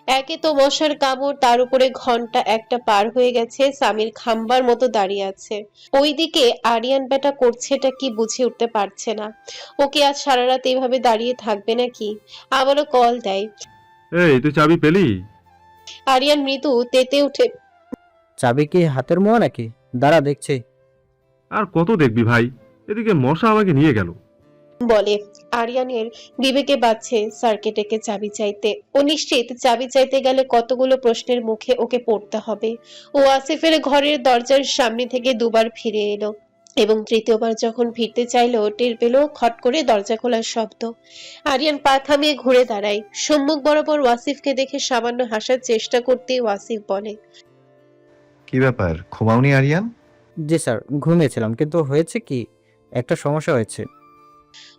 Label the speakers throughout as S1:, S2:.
S1: একে তো মশার কামড়, তার উপরে ঘন্টা একটা পার হয়ে গেছে, সামির খাম্বার মতো দাঁড়িয়ে আছে। ওইদিকে আরিয়ান বেটা করছেটা কি বুঝে উঠতে পারছে না। ওকে আজ সারা রাত এইভাবে দাঁড়িয়ে থাকবে নাকি? আবারও কল দেয়।
S2: এই তুই চাবি পেলি?
S1: আরিয়ান মৃদু তেতে উঠে
S3: চাবি কি হাতের মোয়া নাকি? দাঁড়া দেখছি।
S2: আর কত দেখবি ভাই, এদিকে মশা আমাকে নিয়ে গেল।
S1: বলে। আরিয়ানের বিবেকে বাজছে স্যারকে ডেকে চাবি চাইতে। ও নিশ্চিত চাবি চাইতে গেলে কতগুলো প্রশ্নের মুখে ওকে পড়তে হবে। ও আসিফের ঘরের দরজার সামনে থেকে দুবার ফিরে এলো এবং তৃতীয়বার যখন ফিরতে চাইলো টের পেল খট করে দরজা খোলার শব্দ। আরিয়ান পা থামিয়ে ঘুরে দাঁড়ায়। সম্মুখ বরাবর ওয়াসিফকে দেখে সামান্য হাসার চেষ্টা করতে ওয়াসিফ বলে,
S4: কি ব্যাপার, ঘুমাওনি আরিয়ান?
S3: জি স্যার, ঘুমিয়েছিলাম, কিন্তু হয়েছে কি, একটা সমস্যা হয়েছে।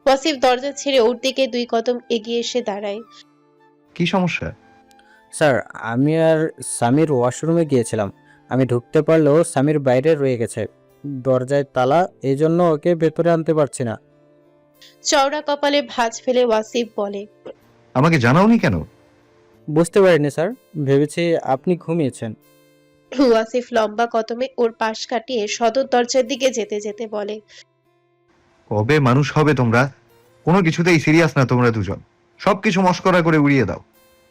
S1: ওয়াসিফ দরজা ছেড়ে ওর দিকে 2 কদম এগিয়ে এসে দাঁড়ায়।
S4: কি সমস্যা?
S3: স্যার, আমি আর সামির ওয়াশরুমে গিয়েছিলাম। আমি ঢুকতে পারলেও সামির বাইরে রয়ে গেছে, দরজায় তালা, এই জন্য ওকে ভেতরে আনতে পারছি না।
S1: চওড়া কপালে ভাঁজ ফেলে ওয়াসিফ বলে,
S4: আমাকে জানাওনি কেন?
S3: বুঝতে পারিনি স্যার, ভেবেছি আপনি ঘুমিয়েছেন।
S1: ওয়াসিফ লম্বা কদমে ওর পাশ কাটিয়ে সদর দরজার দিকে যেতে যেতে বলে,
S4: কবে মানুষ হবে তোমরা? কোনো কিছুতেই সিরিয়াস না তোমরা দুজন। সবকিছু মস্করা করে উড়িয়ে দাও।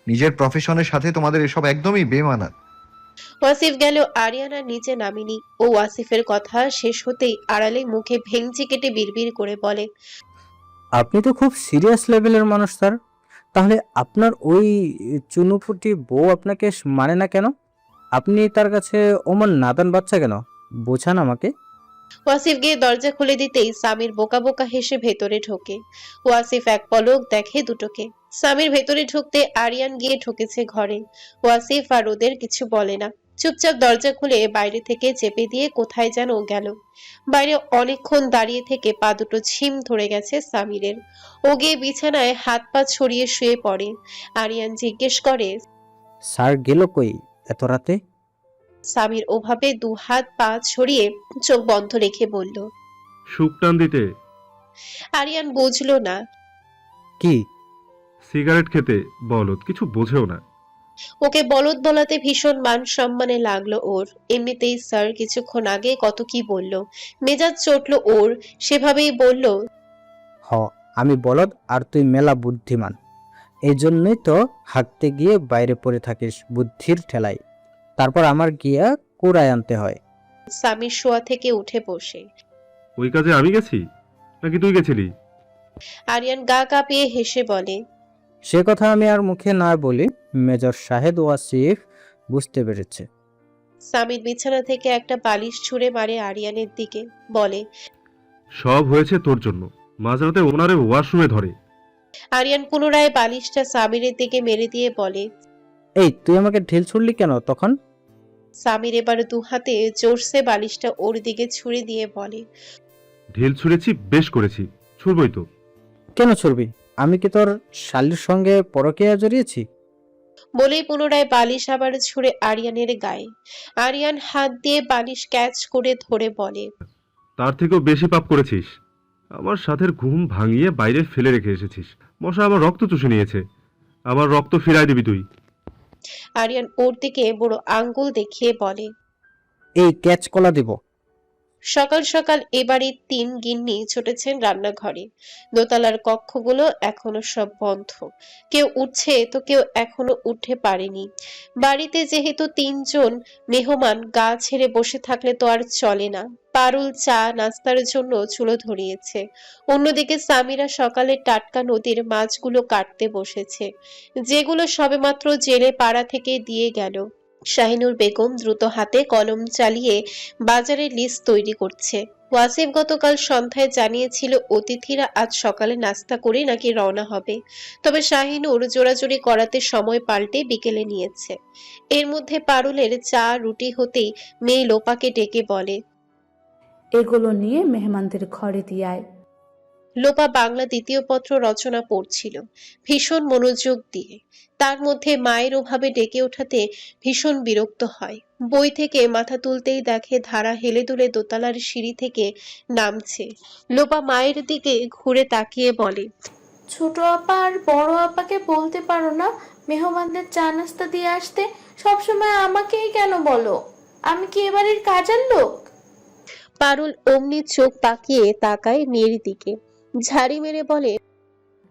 S4: নিজের প্রফেশনের সাথে তোমাদের এসব একদমই বেমানান।
S1: ওয়াসিফ গেল আরিয়ানার নিচে নামিনি। ও ওয়াসিফের কথা শেষ হতেই আড়ালে মুখে ভেঙচি কেটে বিড়বিড় করে বলে,
S3: আপনি তো খুব সিরিয়াস লেভেলের মানুষ স্যার। তাহলে আপনার ওই চুনুপুটি বউ আপনাকে মানে না কেন? আপনি তার কাছে ওমন নাদান বাচ্চা কেন? বোঝান আমাকে।
S1: ওয়াসিফ গিয়ে দরজা খুলে দিতেই সামির বোকা বোকা হেসে ভেতরে ঢোকে। ওয়াসিফ এক পলক দেখে দুটোকে। সামির ভেতরে ঢুকতে আরিয়ান গিয়ে ঢুকেছে ঘরে। ওয়াসিফ আর ওদের কিছু বলে না, চুপচাপ দরজা খুলে বাইরে থেকে চেপে দিয়ে কোথায় যেন গেল। বাইরে অনেকক্ষণ দাঁড়িয়ে থেকে পা দুটো ঝিম ধরে গেছে সামিরের। ও গিয়ে বিছানায় হাত পা ছড়িয়ে শুয়ে পড়ে। আরিয়ান জিজ্ঞেস করে,
S3: স্যার গেল কই এত রাতে?
S1: সামির ওভাবে দু হাত পা ছড়িয়ে চোখ বন্ধ রেখে বলল।
S2: সুখ টান দিতে।
S1: আরিয়ান বুঝলো না।
S3: কি?
S2: সিগারেট খেতে। বলদ, কিছু বোঝেও না।
S1: ওকে বলদ বলাতে ভীষণ মান সম্মানে লাগলো ওর। এমনিতেই স্যার কিছুক্ষণ আগে কত কি বলল, মেজাজ চটলো ওর। সেভাবেই বলল,
S3: হ, আমি বলদ আর তুই মেলা বুদ্ধিমান। এই জন্যই তো হাঁকতে গিয়ে বাইরে পড়ে থাকিস বুদ্ধির ঠেলায়। তারপর আমার গিয়া কুড়ায় আনতে হয়।
S1: সামির শোয়া থেকে উঠে বসে।
S2: ওই কাজে আমি গেছি নাকি তুই গেছিলি?
S1: আরিয়ান গা কাঁপিয়ে হেসে বলে,
S3: সে কথা আমি আর মুখে না বলি, মেজর শাহেদ ওয়াসিফ বুঝতে পেরেছে।
S1: সামির বিছানা থেকে একটা বালিশ ছুঁড়ে মারে আরিয়ানের দিকে, বলে,
S2: সব হয়েছে তোর জন্য। মাঝরাতে ওনারে ওয়াশরুমে ধরে।
S1: আরিয়ান পুনরায় বালিশটা সামিরের দিকে মেরে দিয়ে বলে।
S3: এই তুই আমাকে ঢিল ছুড়লি কেন তখন?
S1: সামির এবার দু হাতে জোরসে বালিশটা ওর দিকে ছুঁড়ে দিয়ে বলে,
S2: ঢিল ছুঁড়েছি, বেশ করেছি, ছুড়বই তো।
S3: কেন ছুড়বি? আমি কি তোর শালির সঙ্গে পরকীয়া জড়িয়েছি?
S1: বলেই পুনরায় বালিশ আবার ছুঁড়ে আরিয়ানের গায়ে। আরিয়ান হাত দিয়ে বালিশ ক্যাচ করে ধরে বলে,
S2: তার থেকেও বেশি পাপ করেছিস। আমার সাথের ঘুম ভাঙিয়ে বাইরে ফেলে রেখে এসেছিস। মশা আমার রক্ত চুষে নিয়েছে। আমার রক্ত ফিরাই দিবি তুই।
S1: আরিয়ান ওর দিকে বড় আঙ্গুল দেখিয়ে বলে।
S3: এই ক্যাচ কলা দিব।
S1: সকাল সকাল এবারে 3 গিন্নি ছুটেছেন রান্নাঘরে। দোতলার কক্ষগুলো এখনো সব বন্ধ। কেউ উঠছে তো কেউ এখনো উঠে পারেনি। বাড়িতে যেহেতু 3 জন মেহমান, গা ছেড়ে বসে থাকলে তো আর চলে না। পারুল চা নাস্তার জন্য চুলো ধরিয়েছে। অন্যদিকে সামিরা সকালে টাটকা নদীর মাছগুলো কাটতে বসেছে, যেগুলো সবেমাত্র জেলে পাড়া থেকে দিয়ে গেল। শাহিনুর বেগম দ্রুত হাতে কলম চালিয়ে বাজারের লিস্ট তৈরি করছে। ওয়াসিফ গতকাল সন্ধ্যায় জানিয়েছিল অতিথিরা আজ সকালে নাস্তা করে নাকি রওনা হবে। তবে শাহিনুর জোরাজুরি করাতে সময় পাল্টে বিকেলে নিয়েছে। এর মধ্যে পারুলের চা রুটি হতেই মেয়ে লোপাকে ডেকে বলে,
S5: এগুলো নিয়ে মেহমানদের ঘরে দিয়ে আয়।
S1: লোপা বাংলা দ্বিতীয় পত্র রচনা পড়ছিল ভীষণ মনোযোগ দিয়ে। তার মধ্যে মায়ের ওভাবে ডেকে ওঠাতে ভীষণ বিরক্ত হয়। বই থেকে মাথা তুলতেই দেখে ধারা হেলে দুলে দোতলার সিঁড়ি থেকে নামছে। লোপা মায়ের দিকে ঘুরে তাকিয়ে বলে,
S6: ছোট আপা আর বড় আপাকে বলতে পারো না মেহমানদের চা নাস্তা দিয়ে আসতে সবসময় আমাকেই কেন বলো? আমি কি এবারের কাজের লোক?
S1: পারুল অমনি চোখ পাকিয়ে তাকায় মেয়ের দিকে, ঝাড়ি মেরে বলে,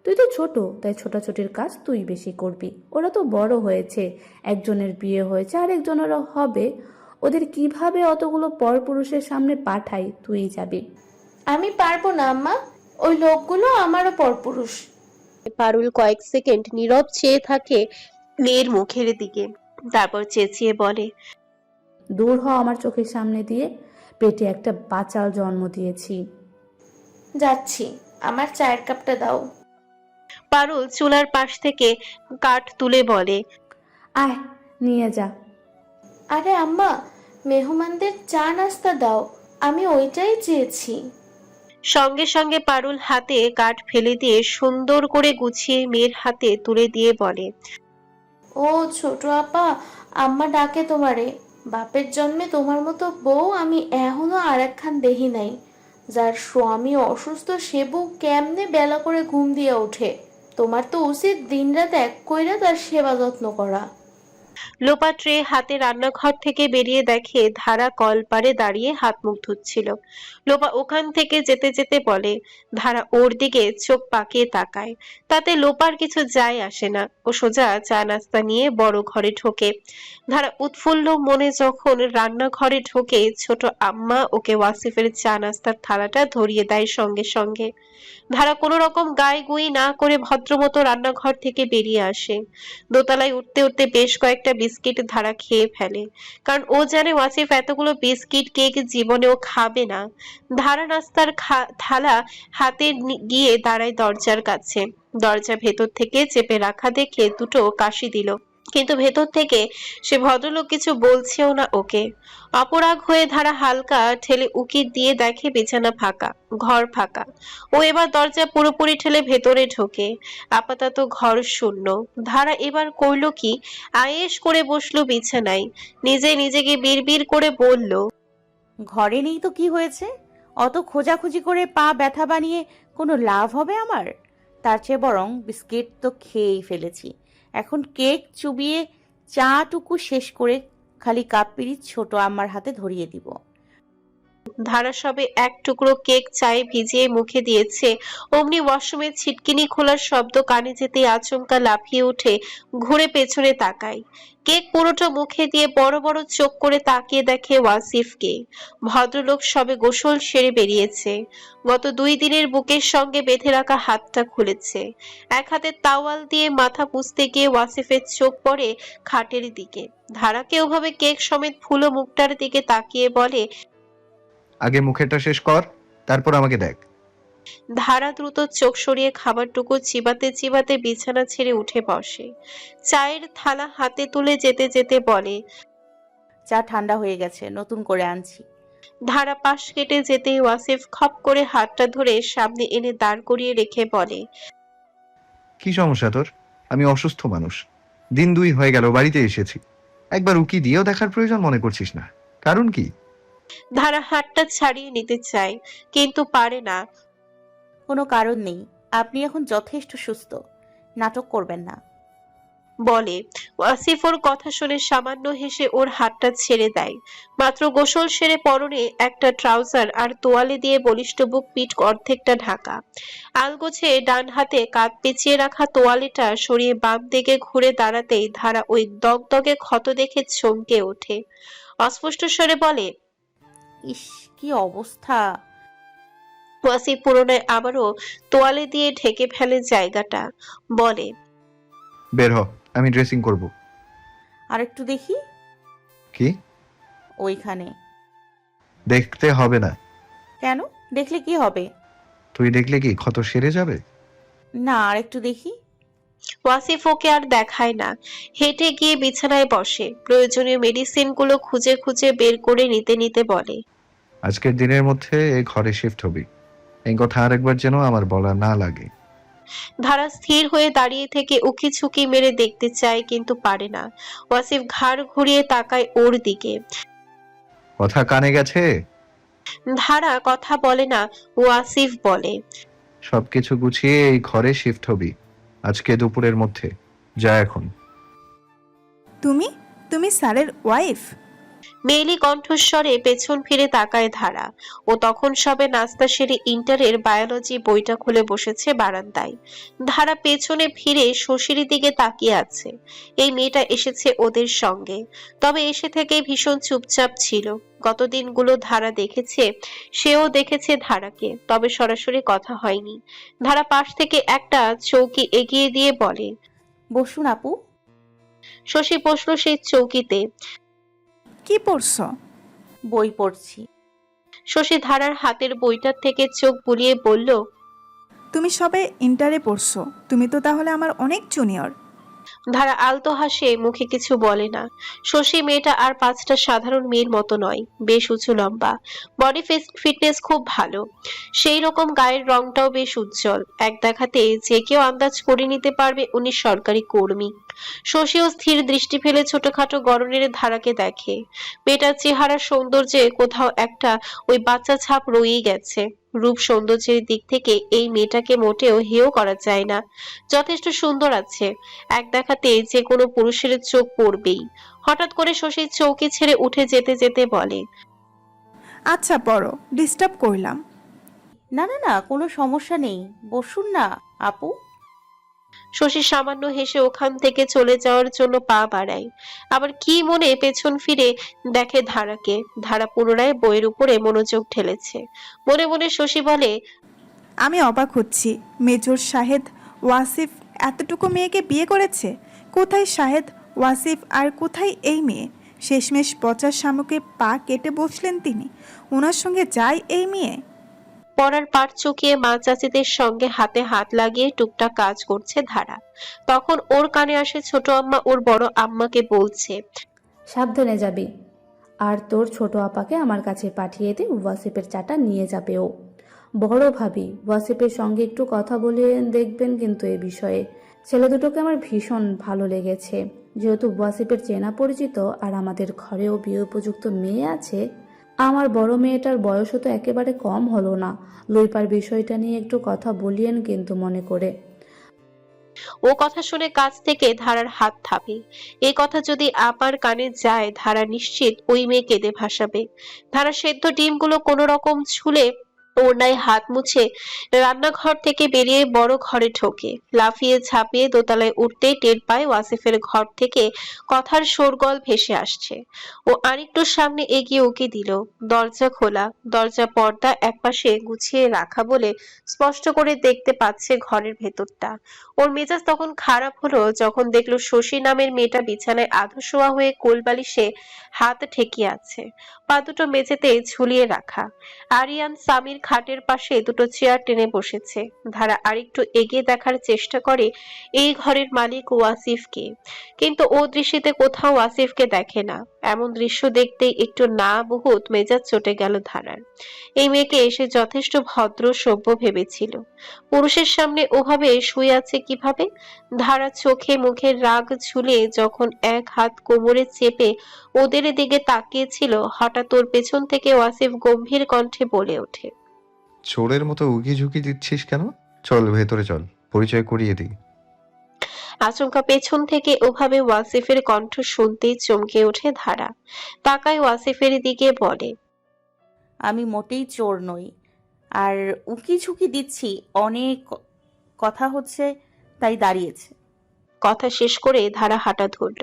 S5: তুই তো ছোট, তাই ছোটাছুটির কাজ তুই বেশি করবি। ওরা তো বড় হয়েছে, একজনের বিয়ে হয়েছে আর একজনেরও হবে। ওদের কিভাবে অতগুলো পরপুরুষের সামনে পাঠাই, তুই যাবি।
S6: আমি পারবো না আম্মা, ওই লোকগুলো আমারও পরপুরুষ।
S1: পারুল কয়েক সেকেন্ড নীরব চেয়ে থাকে মেয়ের মুখের দিকে, তারপর চেঁচিয়ে বলে,
S5: দূর হ আমার চোখের সামনে দিয়ে, পেটে একটা বাচাল জন্ম দিয়েছি।
S6: যাচ্ছি, আমার চায়ের কাপটা দাও।
S1: পারুল চুলার পাশ থেকে কাঠ তুলে বলে,
S5: আয় নিয়ে যা।
S6: আরে আম্মা, মেহমানদের চা নাস্তা দাও, আমি ওইটাই চেয়েছি।
S1: সঙ্গে সঙ্গে পারুল হাতে কাঠ ফেলে দিয়ে সুন্দর করে গুছিয়ে মেয়ের হাতে তুলে দিয়ে বলে,
S6: ও ছোট আপা, আম্মা ডাকে তোমারে। বাপের জন্মে তোমার মতো বউ আমি এখনো আর একখান দেখি নাই। যার স্বামী অসুস্থ সে বউ কেমনে বেলা করে ঘুম দিয়ে ওঠে? তোমার তো উচিত দিনরাত এক কইরা তার সেবা যত্ন করা।
S1: লোপা ট্রে হাতে রান্নাঘর থেকে বেরিয়ে দেখে ধারা কলপারে দাঁড়িয়ে হাত মুখ ধুচ্ছিল। লোপা ওখান থেকে যেতে যেতে বলে, ধারা ওর দিকে চোখ পাকিয়ে তাকায়। তাতে লোপার কিছু যায় আসে না, ও সোজা চা নাস্তা নিয়ে বড় ঘরে ঢোকে। ধারা উৎফুল্ল মনে যখন রান্নাঘরে ঢোকে, ছোট আম্মা ওকে ওয়াসিফের চা নাস্তার থালাটা ধরিয়ে দেয় সঙ্গে সঙ্গে। ধারা কোনো রকম গায়ে গুঁই না করে ভদ্রমতো রান্নাঘর থেকে বেরিয়ে আসে। দোতলায় উঠতে উঠতে বেশ কয়েকটা বিস্কিট ধারা খেয়ে ফেলে, কারণ ও জানে ওয়াসিফ এতগুলো বিস্কিট কেক জীবনেও খাবে না। ধারা নাস্তার থালা হাতে গিয়ে দাঁড়ায় দরজার কাছে। দরজা ভেতর থেকে চেপে রাখা দেখে দুটো কাশি দিল, কিন্তু ভেতর থেকে সে ভদ্রলোক কিছু বলছেও না ওকে। অপরাগ হয়ে ধারা হালকা ঠেলে উকি দিয়ে দেখে বিছানা ফাঁকা, ঘর ফাঁকা। ও এবার দরজা পুরোপুরি ঠেলে ভেতরে ঢোকে। আপাতত ঘর শূন্য। ধারা এবার করলো কি, আয়েশ করে বসলো বিছানায়, নিজে নিজেকে বিড়বিড় করে বলল,
S7: ঘরে নেই তো কি হয়েছে? অত খোঁজাখুঁজি করে পা ব্যথা বানিয়ে কোনো লাভ হবে আমার? তার চেয়ে বরং বিস্কিট তো খেয়েই ফেলেছি, এখন কেক চুবিয়ে চাটুকু শেষ করে খালি কাপ পিরিচ ছোট আম্মার হাতে ধরিয়ে দিব।
S1: ধারা সবে এক টুকরো কেক চায়ে ভিজিয়ে মুখে দিয়েছে, অমনি ওয়াশরুমের ছিটকিনি খোলার শব্দ কানে যেতে আচমকা লাফিয়ে উঠে ঘুরে পেছনে তাকায়। কেক পুরোটা মুখে দিয়ে বড় বড় চোখ করে তাকিয়ে দেখে ওয়াসিফকে। ভদ্রলোক সবে গোসল সেরে বেরিয়েছে। গত 2 দিনের বুকের সঙ্গে বেঁধে রাখা হাতটা খুলেছে। এক হাতে তাওয়াল দিয়ে মাথা পুছতে গিয়ে ওয়াসিফের চোখ পড়ে খাটের দিকে। ধারাকে ওভাবে কেক সমেত ফুলো মুখটার দিকে তাকিয়ে বলে,
S4: আগে মুখেরটা শেষ কর, তারপর আমাকে দেখ।
S1: ধারা দ্রুত চোখ সরিয়ে খাবারটুকু চিবাতে চিবাতে বিছানা ছেড়ে উঠে বসে। চায়ের থালা হাতে তুলে যেতে যেতে বলে,
S7: চা ঠান্ডা হয়ে গেছে, নতুন করে আনছি।
S1: ধারা পাশ কেটে যেতেই ওয়াসিফ খপ করে হাতটা ধরে সামনে এনে দাঁড় করিয়ে রেখে বলে,
S4: কি সমস্যা তোর? আমি অসুস্থ মানুষ, দিন 2 হয়ে গেল বাড়িতে এসেছি, একবার উকি দিয়েও দেখার প্রয়োজন মনে করছিস না? কারণ কি?
S1: ধারা হাতটা ছাড়িয়ে নিতে চায়, কিন্তু পারে না।
S7: কোনো কারণ নেই, আপনি এখন যথেষ্ট সুস্থ, নাটক করবেন না।
S1: বলে ওয়াসিফ ওর কথা শুনে সামান্য হেসে ওর হাতটা ছেড়ে দেয়। মাত্র গোসল সেরে পরনে একটা ট্রাউজার আর তোয়ালে দিয়ে বলিষ্ঠ বুক পিঠ অর্ধেকটা ঢাকা। আলগোছে ডান হাতে কাঁধ পেঁচিয়ে রাখা তোয়ালেটা সরিয়ে বাম দিকে ঘুরে দাঁড়াতেই ধারা ওই দগদগে ক্ষত দেখে চমকে ওঠে। অস্পষ্ট স্বরে বলে,
S7: ইস, কি অবস্থা!
S1: ওয়াসিফ পুনরায় আবারও তোয়ালে দিয়ে ঢেকে ফেলে জায়গাটা। বলে,
S4: বের হ, আমি ড্রেসিং করব।
S7: আর একটু দেখি।
S4: কি?
S7: ওইখানে।
S4: দেখতে হবে না।
S7: কেন? দেখলে কি হবে?
S4: তুই দেখলে কি ক্ষত সেরে যাবে?
S7: না, আর একটু দেখি।
S1: ওয়াসিফ ওকে আর দেখায় না, হেঁটে গিয়ে বিছানায় বসে। প্রয়োজনীয় মেডিসিন গুলো খুঁজে খুঁজে বের করে নিতে নিতে বলে,
S4: আজকের দিনের মধ্যে এই ঘরে শিফট হবি, এই কথা আরেকবার যেন আমার বলা না লাগে।
S1: ধারা স্থির হয়ে দাঁড়িয়ে থেকে উকি ঝুঁকি মেরে দেখতে চায়, কিন্তু পারে না। ওয়াসিফ ঘাড় ঘুরিয়ে তাকায় ওর দিকে।
S4: কথা কানে গেছে?
S1: ধারা কথা বলে না, ওয়াসিফ বলে,
S4: সবকিছু গুছিয়ে এই ঘরে শিফট হবি আজকে দুপুরের মধ্যে। যা এখন।
S8: তুমি তুমি স্যারের ওয়াইফ?
S1: মেয়েলি কণ্ঠস্বরে পেছন ফিরে তাকায় ধারা। ও তখন সবে নাস্তা সেরে ইন্টারের বায়োলজি বইটা খুলে বসেছে বারান্দায়। ধারা পেছনে ফিরে শশীর দিকে তাকিয়ে আছে। এই মেয়েটা এসেছে ওদের সঙ্গে, তবে এসে থেকে ভীষণ চুপচাপ ছিল। গত দিনগুলো ধারা দেখেছে, সেও দেখেছে ধারাকে, তবে সরাসরি কথা হয়নি। ধারা পাশ থেকে একটা চৌকি এগিয়ে দিয়ে বলে,
S7: বসুন আপু।
S1: শশী বসলো সেই চৌকিতে।
S8: কি পড়ছো?
S7: বই পড়ছি।
S1: শশী ধারার হাতের বইটার থেকে চোখ বুলিয়ে বলল,
S8: তুমি সবে ইন্টারে পড়ছো, তুমি তো তাহলে আমার অনেক জুনিয়র।
S1: ধারা আলতো হাসে, মুখে কিছু বলে না। শশী মেয়েটা আর পাঁচটা সাধারণ মেয়ের মতো নয়, বেশ উঁচু লম্বা, বডি ফিটনেস খুব ভালো, সেই রকম গায়ের রংটাও বেশ উজ্জ্বল। এক দেখাতে যে কেউ আন্দাজ করে নিতে পারবে উনি সরকারি কর্মী। শশীও স্থির দৃষ্টি ফেলে ছোটখাটো গড়নের ধারাকে দেখে। মেয়েটার চেহারার সৌন্দর্যে কোথাও একটা ওই বাচ্চা ছাপ রয়েই গেছে। রূপ সৌন্দর্যের দিক থেকে এই মেয়েটাকে মোটেও হেয় করা যায় না, যথেষ্ট সুন্দর আছে। এক দেখাতে যে কোনো পুরুষের চোখ পড়বেই। হঠাৎ করে শশী চৌকি ছেড়ে উঠে যেতে যেতে বলে,
S8: আচ্ছা পড়ো, ডিস্টার্ব করলাম।
S7: না না না, কোনো সমস্যা নেই, বসুন না আপু।
S1: শশী সামান্য হেসে ওখান থেকে চলে যাওয়ার জন্য পা বাড়ায়। আবার কি মনে পেছন ফিরে দেখে ধারাকে। ধারা পুনরায় বইয়ের উপরে মনোযোগ ঠেলেছে। মনে মনে শশী বলে,
S8: আমি অবাক হচ্ছি, মেজর শাহেদ ওয়াসিফ এতটুকু মেয়েকে বিয়ে করেছে। কোথায় শাহেদ ওয়াসিফ আর কোথায় এই মেয়ে? শেষমেশ পচার শামুকে পা কেটে বসলেন তিনি। ওনার সঙ্গে যায় এই মেয়ে?
S1: পড়ার পাট চুকিয়ে মা চাচিদের সঙ্গে হাতে হাত লাগিয়ে টুকটাক কাজ করছে ধারা। তখন ওর কানে আসে ছোট আম্মা ওর বড় আম্মাকে বলছে,
S5: সাবধানে যাবি, আর তোর ছোট আপাকে আমার কাছে পাঠিয়ে দে, ওয়াসিফের চাটা নিয়ে যাবে ও। বড় ভাবি ওয়াসিফের সঙ্গে একটু কথা বলে দেখবেন কিন্তু এ বিষয়ে। ছেলে দুটোকে আমার ভীষণ ভালো লেগেছে। যেহেতু ওয়াসিফের চেনা পরিচিত আর আমাদের ঘরেও বিয়ে উপযুক্ত মেয়ে আছে, আমার বড় মেয়েটার বয়সও তো একেবারে কম হলো না। লইপার বিষয়টা নিয়ে একটু কথা বলিয়েন কিন্তু মনে করে।
S1: ও কথা শুনে কাছ থেকে ধারার হাত থামে। এই কথা যদি আপার কানে যায়, ধারা নিশ্চিত ওই মেয়ে কেঁদে ভাসাবে। ধারা সেদ্ধ ডিমগুলো কোনো রকম ছুলে ওড়নায় হাত মুছে রান্নাঘর থেকে বেরিয়ে বড় ঘরে ঢোকে। লাফিয়ে ঝাঁপিয়ে দোতলায় উঠতেই টের পায় ওয়াসিফের ঘর থেকে কথার শোরগোল ভেসে আসছে। ও আরেকটু সামনে এগিয়ে ওকে দিল। দরজা খোলা, দরজা পর্দা একপাশে গুছিয়ে রাখা বলে স্পষ্ট করে দেখতে পাচ্ছে ঘরের ভেতরটা। ওর মেজাজ তখন খারাপ হলো যখন দেখলো শশী নামের মেয়েটা বিছানায় আধো শোয়া হয়ে কোলবালিশে হাত ঠেকিয়ে আছে, পা দুটো মেঝেতে ঝুলিয়ে রাখা। আরিয়ান সামির খাটের পাশে দুটো চেয়ার টেনে বসেছে। ধারা আরেকটু এগিয়ে দেখার চেষ্টা করে এই ঘরের মালিক ওয়াসিফকে, কিন্তু ও দৃষ্টিতে কোথাও ওয়াসিফকে দেখে না। এমন দৃশ্য দেখতেই একটু না বহুত মেজাজ চটে গেল ধারার। এই মেয়েকে এসে যথেষ্ট ভদ্র সভ্য ভেবেছিল, পুরুষের সামনে ওভাবে শুয়ে আছে কিভাবে? ধারা চোখে মুখে রাগ ঝুলে যখন এক হাত কোমরে চেপে ওদের দিকে তাকিয়েছিল, হঠাৎ ওর পেছন থেকে ওয়াসিফ গম্ভীর কণ্ঠে বলে ওঠে,
S4: চোরের মতো উকি ঝুঁকি দিচ্ছিস কেন? চল ভেতরে চল, পরিচয় করিয়ে দিই।
S1: আচমকা পেছন থেকে ওভাবে ওয়াসিফের কণ্ঠ শুনতেই চমকে ওঠে ধারা। তাকায় ওয়াসিফের দিকে, বলে,
S7: আমি মোটেই চোর নই, আর উকি ঝুঁকি দিচ্ছি অনেক কথা হচ্ছে তাই দাঁড়িয়েছে।
S1: কথা শেষ করে ধারা হাঁটা ধরল।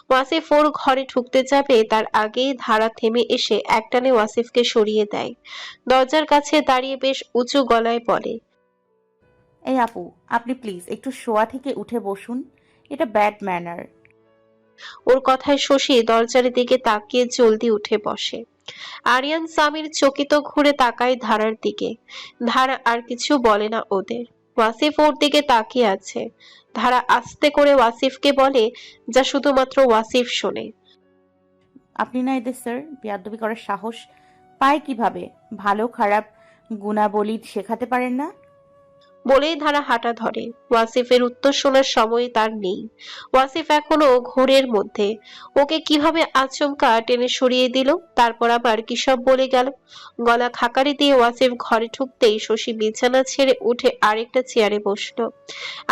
S1: ওয়াসিফ ওর ঘরে ঢুকতে যাবে তার আগেই ধারা থেমে এসে একটানে ওয়াসিফকে সরিয়ে দেয়। দরজার কাছে দাঁড়িয়ে বেশ উঁচু গলায় বলে,
S7: এই আপু, আপনি প্লিজ একটু শোয়া থেকে উঠে বসুন, এটা ব্যাড ম্যানার।
S1: ওর কথায় শশী দরজার দিকে তাকিয়ে জলদি উঠে বসে। আরিয়ান সামির চকিত ঘুরে তাকায় ধারার দিকে। ধারা আর কিছু বলে না ওদের। ওয়াসিফ ওর দিকে তাকিয়ে আছে। ধারা আস্তে করে ওয়াসিফকে বলে, যা শুধুমাত্র ওয়াসিফ শোনে,
S7: আপনি না এদের স্যার বেয়াদবি করার সাহস পায় কিভাবে? ভালো খারাপ গুণাবলী শেখাতে পারেন না?
S1: বলেই ধারা হাঁটা ধরে। ওয়াসিফের উত্তর শোনার সময় তার নেই। ওয়াসিফ এখনো ঘোরের মধ্যে। ওকে কিভাবে আচমকা টেনে সরিয়ে দিল, তারপর আবার কি সব বলে গেল। গলা খাকারি দিয়ে ওয়াসিফ ঘরে ঢুকতেই শশী বিছানা ছেড়ে উঠে আরেকটা চেয়ারে বসলো।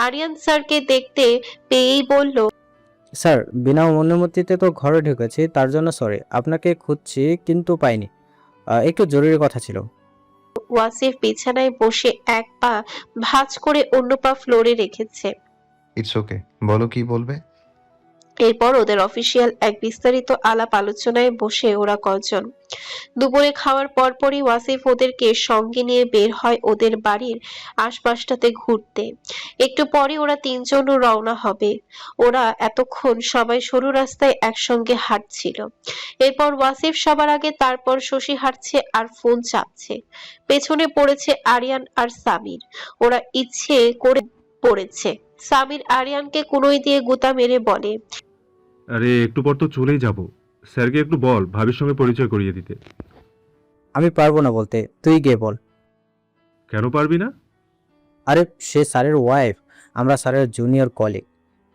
S1: আরিয়ান স্যারকে দেখতে পেয়েই বলল,
S3: স্যার, বিনা অনুমতিতে তো ঘরে ঢুকেছি, তার জন্য সরি। আপনাকে খুঁজছি কিন্তু পাইনি। একটু জরুরি কথা ছিল।
S1: ওয়াসিফ বিছানায় বসে এক পা ভাঁজ করে অন্য পা ফ্লোরে রেখেছে।
S4: ইটস ওকে, বলো কি বলবে।
S1: এরপর ওদের অফিসিয়াল এক বিস্তারিত আলাপ আলোচনায় বসে ওরা কজন। দুপুরে খাওয়ার পরপরই ওয়াসিফ ওদেরকে সঙ্গে নিয়ে বের হয় ওদের বাড়ির আশপাশটাতে ঘুরতে। একটু পরে ওরা তিনজনও রওনা হবে। ওরা এতক্ষণ সবাই সরু রাস্তায় একসঙ্গে হাঁটছিল। এরপর ওয়াসিফ সবার আগে, তারপর শশী হাঁটছে আর ফোন চাপছে। পেছনে পড়েছে আরিয়ান আর সামির। ওরা ইচ্ছে করে পড়েছে। সামির আরিয়ানকে কুনোই দিয়ে গুতা মেরে বলে,
S2: আরে একটু পর তো চলেই যাব। স্যারকে একটু বল ভাবির সঙ্গে পরিচয় করিয়ে দিতে।
S3: আমি পারবো না বলতে, তুই গিয়ে বল।
S2: কেন পারবি না?
S3: আরে সে স্যারের ওয়াইফ, আমরা স্যারের জুনিয়র কলিগ।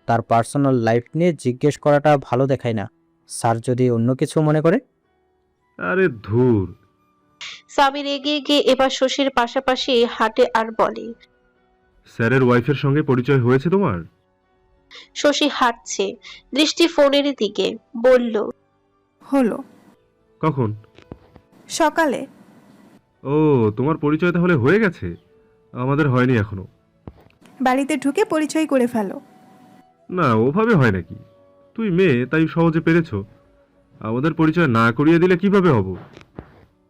S3: তার পার্সোনাল লাইফ নিয়ে জিজ্ঞেস করাটা ভালো দেখায় না। স্যার যদি অন্য কিছু মনে করে।
S2: আরে ধুর।
S1: সামির এগিয়ে গিয়ে এবার শশীর পাশাপাশি হাঁটে আর বলে,
S2: স্যারের ওয়াইফের সঙ্গে পরিচয় হয়েছে তোমার?
S1: শশী হাঁটছে, দৃষ্টি ফোনের দিকে, বলল,
S8: হলো
S2: কখন?
S8: সকালে।
S2: ও, তোমার পরিচয় তাহলে হয়ে গেছে? আমাদের হয়নি এখনো।
S8: বাড়িতে ঢুকে পরিচয় করে ফেলো।
S2: না, ওভাবে হয় নাকি? তুই মেয়ে তাই সহজে পেরেছো। আমাদের পরিচয় না করিয়ে দিলে কিভাবে হব?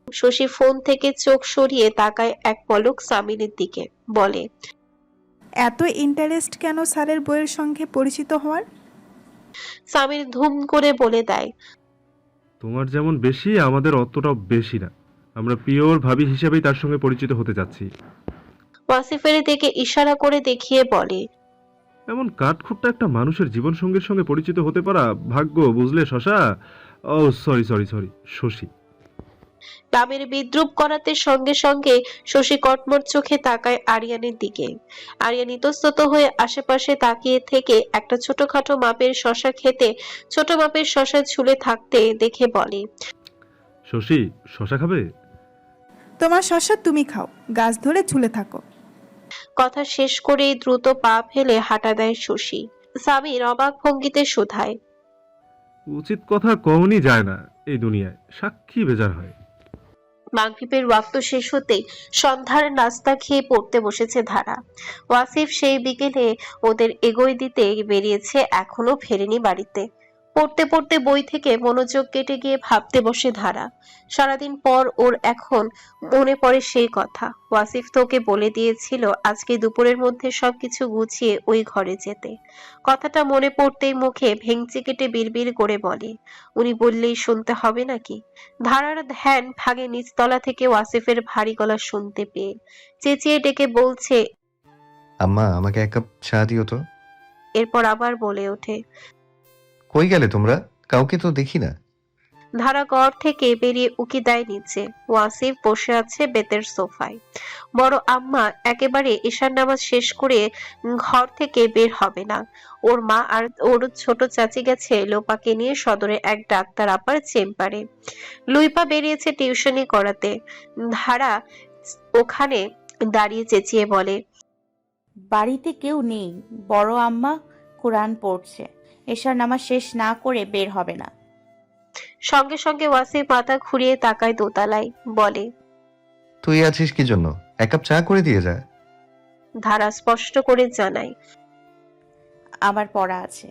S1: শশী ফোন থেকে চোখ সরিয়ে তাকায় এক পলক সামিরের দিকে, বলে,
S8: এত ইন্টারেস্ট কেন স্যারের বইয়ের সঙ্গে পরিচিত হওয়ার?
S1: সামির ধুম করে বলে দেয়,
S2: তোমার যেমন বেশি, আমাদের অতটাও বেশি না। আমরা পিওর ভাবি হিসেবেই তার সঙ্গে পরিচিত হতে যাচ্ছি।
S1: ওয়াসিফের দিকে ইশারা করে দেখিয়ে বলে,
S2: এমন কাঠখুট্টা একটা মানুষের জীবন সঙ্গীর সঙ্গে পরিচিত হতে পারা ভাগ্য, বুঝলে শশা? ও সরি সরি সরি, শশী।
S1: নামের বিদ্রুপ করাতে সঙ্গে সঙ্গে শশী কটমট চোখে তাকায় আরিয়ানের দিকে। আরিয়ান ইতস্তত হয়ে আশেপাশে তাকিয়ে থেকে একটা ছোটখাটো মাপের শশা খেতে ছোট মাপের শশা ঝুলে থাকতে দেখে বলে,
S2: শশী, শশা খাবে?
S8: তোমার শশা তুমি খাও, গাছ ধরে ঝুলে থাকো।
S1: কথা শেষ করেই দ্রুত পা ফেলে হাঁটা দেয় শশী। সামির অবাক ভঙ্গিতে শোধায়,
S2: উচিত কথা কওনি যায় না এই দুনিয়ায়, সাক্ষী বেজার হয়।
S1: মাগরিবের ওয়াক্ত শেষ হতেই সন্ধ্যার নাস্তা খেয়ে পড়তে বসেছে ধারা। ওয়াসিফ সেই বিকেলে ওদের এগোয় দিতে বেরিয়েছে, এখনো ফেরেনি বাড়িতে। পড়তে পড়তে বই থেকে মনোযোগ কেটে গিয়ে ভাবতে বসে ধারা। সারাদিন পর ওর এখন মনে পড়ে সেই কথা। ওয়াসিফ তোকে বলে দিয়েছিল আজকে দুপুরের মধ্যে সবকিছু গুছিয়ে ওই ঘরে যেতে। কথাটা মনে পড়তেই মুখে ভেঙচি কেটে বিড়বিড় করে বলে, উনি বললেই শুনতে হবে নাকি? ধারার ধ্যান ভাগে নিচতলা থেকে ওয়াসিফের ভারী গলা শুনতে পেয়ে চেঁচিয়ে ডেকে বলছে,
S4: আম্মা, আমাকে এক কাপ চা দিও তো।
S1: এরপর আবার বলে ওঠে।
S4: কই গেলে তোমরা? কাউকে তো দেখি না।
S1: ধারা ঘর থেকে বেরিয়ে উকি দেয় নিচে। ওয়াসিফ বসে আছে বেতের সোফায়। বড় আম্মা একেবারে ঈশার নামাজ শেষ করে ঘর থেকে বের হবে না। ওর মা আর ওর ছোট চাচি গেছে লোপাকে নিয়ে সদরে এক ডাক্তার আপার চেম্বারে। লুইপা বেরিয়েছে টিউশনি করাতে। ধারা ওখানে দাঁড়িয়ে চেঁচিয়ে বলে,
S7: বাড়িতে কেউ নেই, বড় আম্মা কোরআন পড়ছে, এশার নামাজ শেষ না করে বের হবে না।
S1: সঙ্গে সঙ্গে ওয়াসিফ মাথা ঘুরিয়ে তাকায় দোতলায়, বলে,
S4: তুই আছিস কি জন্য? এক কাপ চা করে দিয়ে যা।
S1: ধারা স্পষ্ট করে জানায়।
S7: আমার পড়া আছে।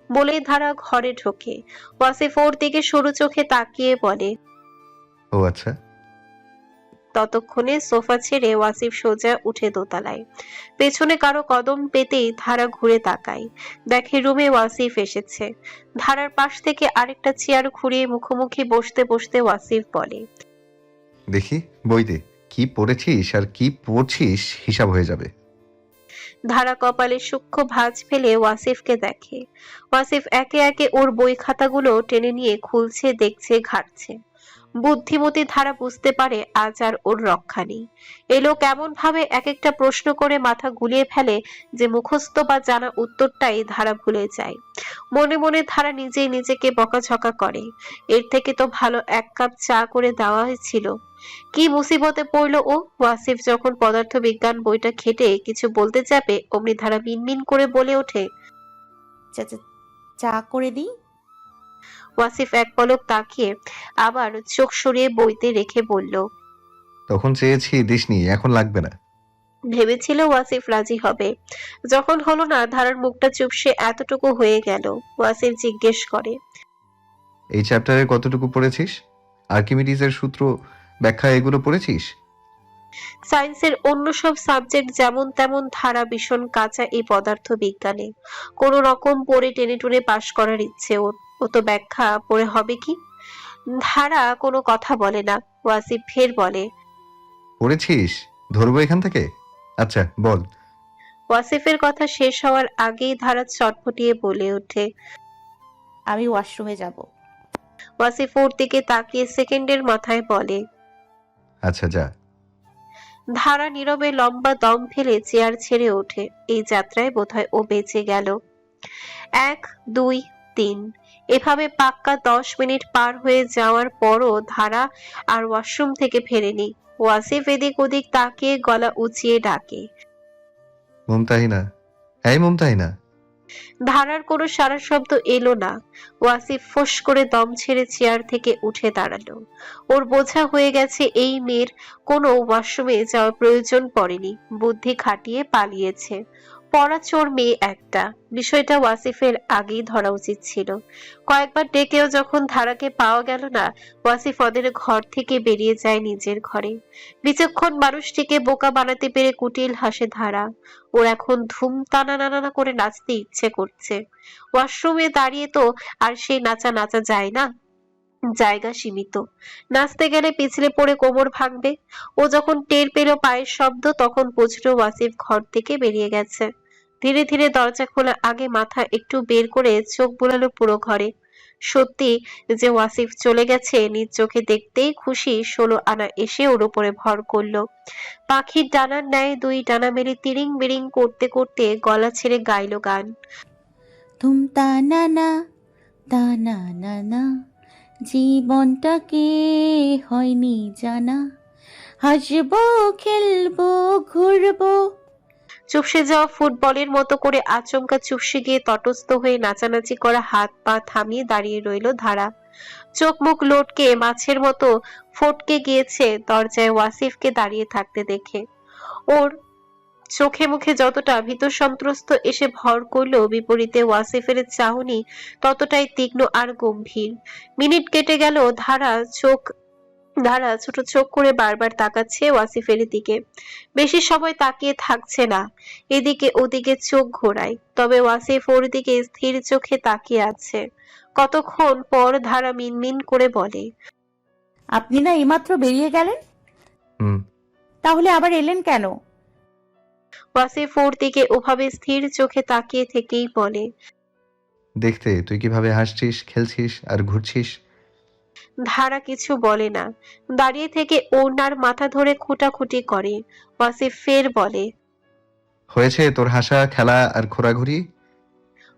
S1: বলে ধারা ঘরে ঢোকে। ওয়াসিফ ওর দিকে সরু চোখে তাকিয়ে বলে।
S4: ও আচ্ছা।
S1: ততক্ষণে সোফা ছেড়ে ওয়াসিফ সোজা উঠে দোতলায়। পেছনে কারো কদম পেতেই ধারা ঘুরে তাকায়, দেখে রুমে ওয়াসিফ এসেছে। ধারার পাশ থেকে আরেকটা চেয়ার ঘুরিয়ে মুখোমুখি বসতে বসতে ওয়াসিফ বলে,
S4: দেখি বইতে কি পড়েছিস আর কি পড়ছিস হিসাব হয়ে যাবে।
S1: ধারা কপালে সূক্ষ্ম ভাঁজ ফেলে ওয়াসিফকে দেখে। ওয়াসিফ একে একে ওর বই খাতাগুলো টেনে নিয়ে খুলছে, দেখছে, ঘাটছে। বুদ্ধিমতী ধারা বুঝতে পারে আজ আর ওর রক্ষা নেই। এই লোক এমন ভাবে এক একটা প্রশ্ন করে মাথা গুলিয়ে ফেলে যে মুখস্থ বা জানা উত্তরটাই ধারা ভুলে যায়। মনে মনে ধারা নিজেই নিজেকে বকাঝকা করে, এর থেকে তো ভালো এক কাপ চা করে দেওয়া হয়েছিল। কি মুসিবতে পড়লো ও! ওয়াসিফ যখন পদার্থ বিজ্ঞান বইটা ঘেটে কিছু বলতে যাবে, অমনি ধারা মিনমিন করে বলে ওঠে,
S7: চা করে দিই?
S1: ওয়াসিফ এক পলক তাকিয়ে আবার চোখ সরিয়ে বইতে রেখে বলল।
S4: তখন চেয়েছি দিসনি, এখন লাগবে না।
S1: ভেবেছিল ওয়াসিফ রাজি হবে, যখন হলো না ধারার মুখটা চুপসে এতটুকু হয়ে গেল। ওয়াসিফ জিজ্ঞেস করে,
S4: এই চ্যাপ্টারে কতটুকু পড়েছিস? আর্কিমিডিজের সূত্র, ব্যাখ্যা এগুলো পড়েছিস?
S1: সায়েন্সের অন্য সব সাবজেক্ট যেমন তেমন, ধারা ভীষণ কাঁচা এই পদার্থ বিজ্ঞানে। কোন রকম পড়ে টেনে টুনে পাশ করার ইচ্ছে ওর। ও তো ব্যাখ্যা পড়ে হবে কি? ধারা কোনো কথা বলে না। ওয়াসিফ ফের বলে,
S4: পড়েছিস? ধরবো এখান থেকে? আচ্ছা বল।
S1: ওয়াসিফের কথা শেষ হওয়ার আগেই ধারা চটপটিয়ে বলে ওঠে।
S7: আমি ওয়াশরুমে যাব।
S1: ওয়াসিফ ওর দিকে তাকিয়ে সেকেন্ডের মাথায় বলে।
S4: আচ্ছা যা।
S1: ধারা নীরবে লম্বা দম ফেলে চেয়ার ছেড়ে ওঠে। এই যাত্রায় বোধহয় ও বেঁচে গেল। 1, 2, 3 এভাবে পাক্কা 10 মিনিট পার হয়ে যাওয়ার পরও ধারা আর ওয়াশরুম থেকে ফেরেনি। ওয়াসিফ এদিক ওদিক তাকিয়ে গলা উঁচিয়ে ডাকে।
S4: মুমতাহিনা, এই মুমতাহিনা।
S1: ধারার কোনো সারা শব্দ এলো না। ওয়াসিফ ফোঁস করে দম ছেড়ে চেয়ার থেকে উঠে দাঁড়ালো। ওর বোঝা হয়ে গেছে এই মেয়ের কোনো ওয়াশরুমে যাওয়ার প্রয়োজন পড়েনি, বুদ্ধি খাটিয়ে পালিয়েছে। পড়াচোর মেয়ে একটা। বিষয়টা ওয়াসিফের আগেই ধরা উচিত ছিল। কয়েকবার ডেকেও যখন ধারাকে পাওয়া গেল না, ওয়াসিফ ওদের ঘর থেকে বেরিয়ে যায় নিজের ঘরে। বিচক্ষণ মানুষটিকে বোকা বানাতে পেরে কুটিল হাসে ধারা। ওর এখন ধুম টানা নানা করে নাচতে ইচ্ছে করছে। ওয়াশরুমে দাঁড়িয়ে তো আর সেই নাচা নাচা যায় না, জায়গা সীমিত। নাচতে গেলে পিছলে পড়ে কোমর ভাঙবে। ও যখন টের পেল পায়ের শব্দ, তখন বুঝলো ওয়াসিফ ঘর থেকে বেরিয়ে গেছে। ধীরে ধীরে দরজা খোলার আগে মাথা একটু বের করে চোখ বুলালো পুরো ঘরে। সত্যি যে ওয়াসিফ চলে গেছে নিজ চোখে দেখতেই খুশি 16 আনা এসে ওর উপরে ভর করলো। পাখির ডানার ন্যায় দুই ডানা মেলে তিরিং বিরিং করতে করতে গলা ছেড়ে গাইলো গান।
S7: তুম তা না না, তা না না না, জীবনটাকে হয়নি জানা, হাসবো খেলবো ঘুরবো।
S1: চুপসে যাওয়া ফুটবলের মতো করে আচমকা চুপসে গিয়ে তটস্থ হয়ে নাচানাচি করা হাত পা থামিয়ে দাঁড়িয়ে রইল ধারা। চোখ মুখ লটকে মাছের মতো ফটকে গিয়েছে দরজায় ওয়াসিফকে দাঁড়িয়ে থাকতে দেখে। ওর চোখে মুখে যতটা ভীত সন্ত্রস্ত এসে ভর করলো, বিপরীতে ওয়াসিফের চাহনি ততটাই তীক্ষ্ণ আর গম্ভীর। মিনিট কেটে গেল। ধারা ছোট চোখ করে বারবার তাকাচ্ছে ওয়াসিফের দিকে। বেশি সময় তাকিয়ে থাকছে না, এদিকে ওদিকে চোখ ঘোরায়। তবে ওয়াসিফ ওর দিকে স্থির চোখে তাকিয়ে আছে। কতক্ষণ পর ধারা মিনমিন করে বলে,
S7: আপনি না এইমাত্র বেরিয়ে গেলেন,
S4: হুম।
S7: তাহলে আবার এলেন কেন?
S1: ওয়াসিফ ওর দিকে ওভাবে স্থির চোখে তাকিয়ে থেকেই বলে,
S4: দেখতে তুই কিভাবে হাসছিস, খেলছিস আর ঘুরছিস।
S1: ধারা কিছু বলে না, দাঁড়িয়ে থেকে ওনার মাথা ধরে খুঁটাখুটি করে। ওয়াসিফ ফের বলে,
S4: হয়েছে তোর হাসা, খেলা আর ঘোরাঘুরি।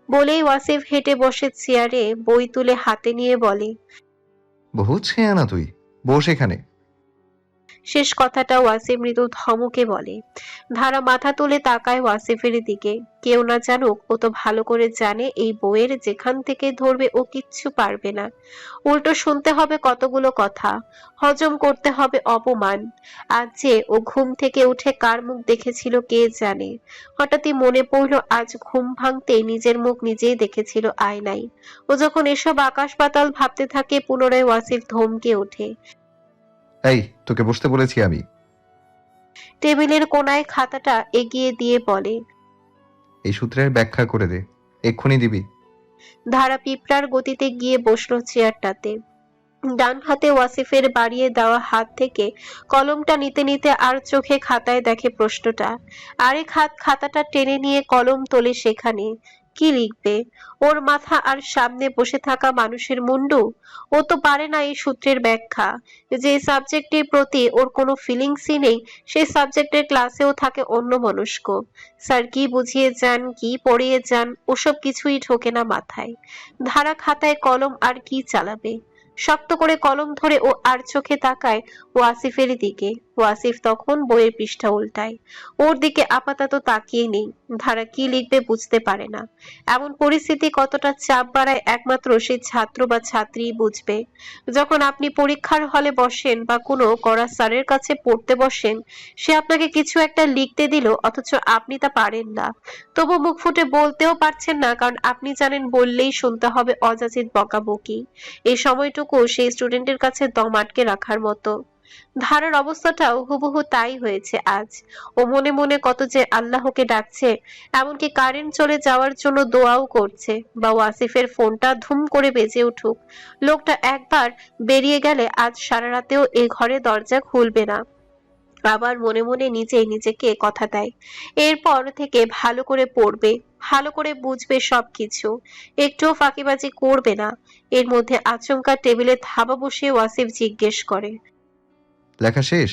S1: বলেই ওয়াসিফ হেঁটে বসে চেয়ারে বই তুলে হাতে নিয়ে বলে,
S4: বহুত ছেয়ানা তুই, বস এখানে।
S1: শেষ কথাটা ওয়াসিফ মৃদু ধমকে বলে। ধারা মাথা তুলে তাকায় ওয়াসিফের দিকে। কেউ না জানুক, ও তো ভালো করে জানে এই বইয়ের যেখান থেকে ধরবে ও কিচ্ছু পারবে না। উল্টো শুনতে হবে কতগুলো কথা, হজম করতে হবে অপমান। আজ যে ও ঘুম থেকে উঠে কার মুখ দেখেছিল কে জানে। হঠাৎই মনে পড়লো আজ ঘুম ভাঙতে নিজের মুখ নিজেই দেখেছিল আয়নায়। ও যখন এসব আকাশ পাতাল ভাবতে থাকে, পুনরায় ওয়াসিফ ধমকে ওঠে।
S4: এই তোকে বসতে বলেছি আমি।
S1: টেবিলের কোনায় খাতাটা এগিয়ে দিয়ে বলে,
S4: এই সূত্রের ব্যাখ্যা করে দে, এক্ষুনি দিবি।
S1: ধারা পিঁপড়ার গতিতে গিয়ে বসলো চেয়ারটাতে। ডান হাতে ওয়াসিফের বাড়িয়ে দেওয়া হাত থেকে কলমটা নিতে নিতে আর চোখে খাতায় দেখে প্রশ্নটা। আরেক হাত খাতাটা টেনে নিয়ে কলম তোলে সেখানে। কি লিখবে? ওর মাথা আর সামনে বসে থাকা মানুষের মুন্ডু? ও তো পারে না এই সূত্রের ব্যাখ্যা। যে সাবজেক্টের প্রতি ওর কোনো ফিলিংসই নেই, সেই সাবজেক্টের ক্লাসেও থাকে অন্যমনস্ক। স্যার কি বুঝিয়ে যান, কি পড়িয়ে যান, ওসব কিছুই ঢোকে না মাথায়। ধারা খাতায় কলম আর কি চালাবে? শক্ত করে কলম ধরে ও আর চোখে তাকায় ওয়াসিফের দিকে। ওয়াসিফ তখন বইয়ের পৃষ্ঠা উল্টায়। ওর দিকে আপাতত তাকিয়ে নেই, ধারা কি লিখবে বুঝতে পারে না। এমন পরিস্থিতি কতটা চাপ বাড়ায় একমাত্র সেই ছাত্র বা ছাত্রীই বুঝবে। যখন আপনি পরীক্ষার হলে বসেন বা কোনো কড়া স্যারের কাছে পড়তে বসেন, সে আপনাকে কিছু একটা লিখতে দিল অথচ আপনি তা পারেন না, তবু মুখ ফুটে বলতেও পারছেন না, কারণ আপনি জানেন বললেই শুনতে হবে অযাচিত বকাবকি। এই সময়টুকু সেই স্টুডেন্টের কাছে দম আটকে রাখার মতো। ধারার অবস্থাটাও হুবহু তাই হয়েছে আজ। ও মনে মনে কত যে আল্লাহকে ডাকছে, এমনকি কারেন্ট চলে যাওয়ার জন্য দোয়াও করছে, বা ওয়াসিফের ফোনটা ধুম করে বেজে উঠুক। লোকটা একবার বেরিয়ে গেলে আজ সারা রাতেও এ ঘরে দরজা খুলবে না। আবার মনে মনে নিজেই নিজেকে কথা দেয়, এরপর থেকে ভালো করে পড়বে, ভালো করে বুঝবে সবকিছু, একটুও ফাঁকিবাজি করবে না। এর মধ্যে আচমকা টেবিলে থাবা বসিয়ে ওয়াসিফ জিজ্ঞেস করে।
S4: লেখা শেষ?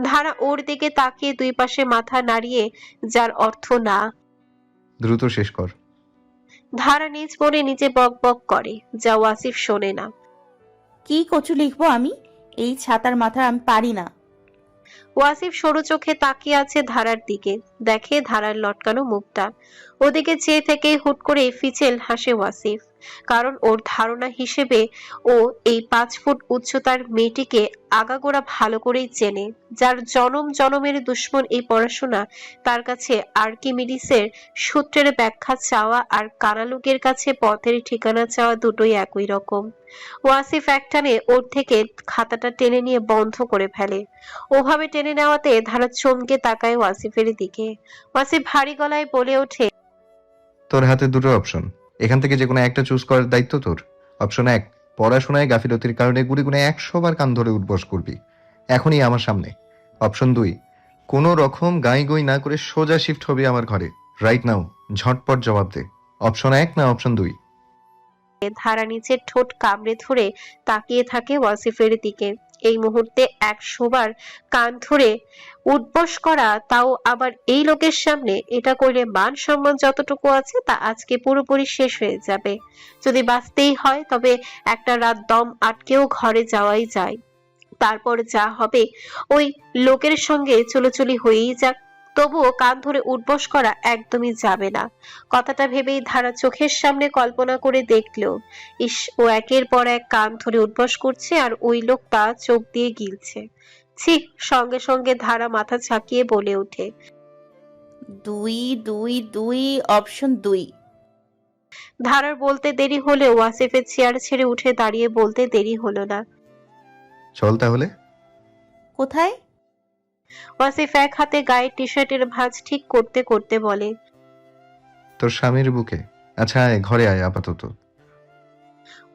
S1: ধারা ওর দিকে তাকিয়ে দুই পাশে মাথা নাড়িয়ে, যার অর্থ না।
S4: দ্রুত শেষ কর।
S1: ধারা নিজ মনে নিজে বক বক করে, যা ওয়াসিফ শোনে না।
S7: কি কচু লিখবো আমি? এই ছাতার মাথা আমি পারি না।
S1: ওয়াসিফ সরু চোখে তাকিয়ে আছে ধারার দিকে, দেখে ধারার লটকানো মুখটা। ওদিকে চেয়ে থেকে হুট করে ফিচেল হাসে ওয়াসিফ, কারণ ওর ধারণা হিসেবে ও এই 5 ফুট উচ্চতার মেয়েটিকে আগাগোড়া ভালো করেই চেনে, যার জনম জনমের দুশ্মন এই পড়াশোনা। তার কাছে আর্কিমিডিসের সূত্রের ব্যাখ্যা চাওয়া আর কানালুকের কাছে পথের ঠিকানা চাওয়া দুটোই একই রকম। ওয়াসিফ একটানে ওর থেকে খাতাটা টেনে নিয়ে বন্ধ করে ফেলে। ওভাবে টেনে নেওয়াতে ধারা চমকে তাকায় ওয়াসিফের দিকে। ওয়াসিফ ভারী গলায় বলে ওঠে,
S4: তোর হাতে দুটো অপশন, এখান থেকে যে কোনো একটা চুজ করার দায়িত্ব তোর। অপশন 1, পড়াশোনায় গাফিলতির কারণে গুড়ি গুনে 100 বার কান ধরে উঠবস করবি, এখনই আমার সামনে। অপশন 2, কোনো রকম গাই গই না করে সোজা শিফট হবি আমার ঘরে, রাইট নাও, ঝটপট জবাব দে। অপশন 1 না অপশন 2?
S1: ধারা নিচের ঠোঁট কামড়ে ধরে তাকিয়ে থাকে ওয়াসিফের দিকে। এই মুহূর্তে 100 বার কান ধরে উঠবস করা, তাও আবার এই লোকের সামনে, এটা করলে মান সম্মান যতটুকু আছে তা আজকে পুরোপুরি শেষ হয়ে যাবে। যদি বাঁচতেই হয় তবে একটা রাত দম আটকেও ঘরে যাওয়াই যায়, তারপর যা হবে ওই লোকের সঙ্গে চুলোচুলি হয়েই যাক, তবুও কান ধরে উঠবস করা একদমই যাবে না। কথাটা ভেবেই ধারা চোখের সামনে কল্পনা করে দেখলো, ইস, ও একের পর এক কান ধরে উঠবস করছে আর ওই লোকটা চোখ দিয়ে গিলছে। ছি! সঙ্গে সঙ্গে ধারা মাথা ঝাঁকিয়ে বলে ওঠে,
S7: 2 2 2 অপশন 2।
S1: ধারার বলতে দেরি হলেও ওয়াসিফের চেয়ার ছেড়ে উঠে দাঁড়িয়ে বলতে দেরি হলো না।
S4: চল তাহলে।
S7: কোথায়?
S1: ওয়াসিফ এক হাতে গায়ের টি শার্টের ভাঁজ ঠিক করতে করতে বলে,
S4: তোর স্বামীর বুকে। আচ্ছা আয়, ঘরে আয় আপাতত।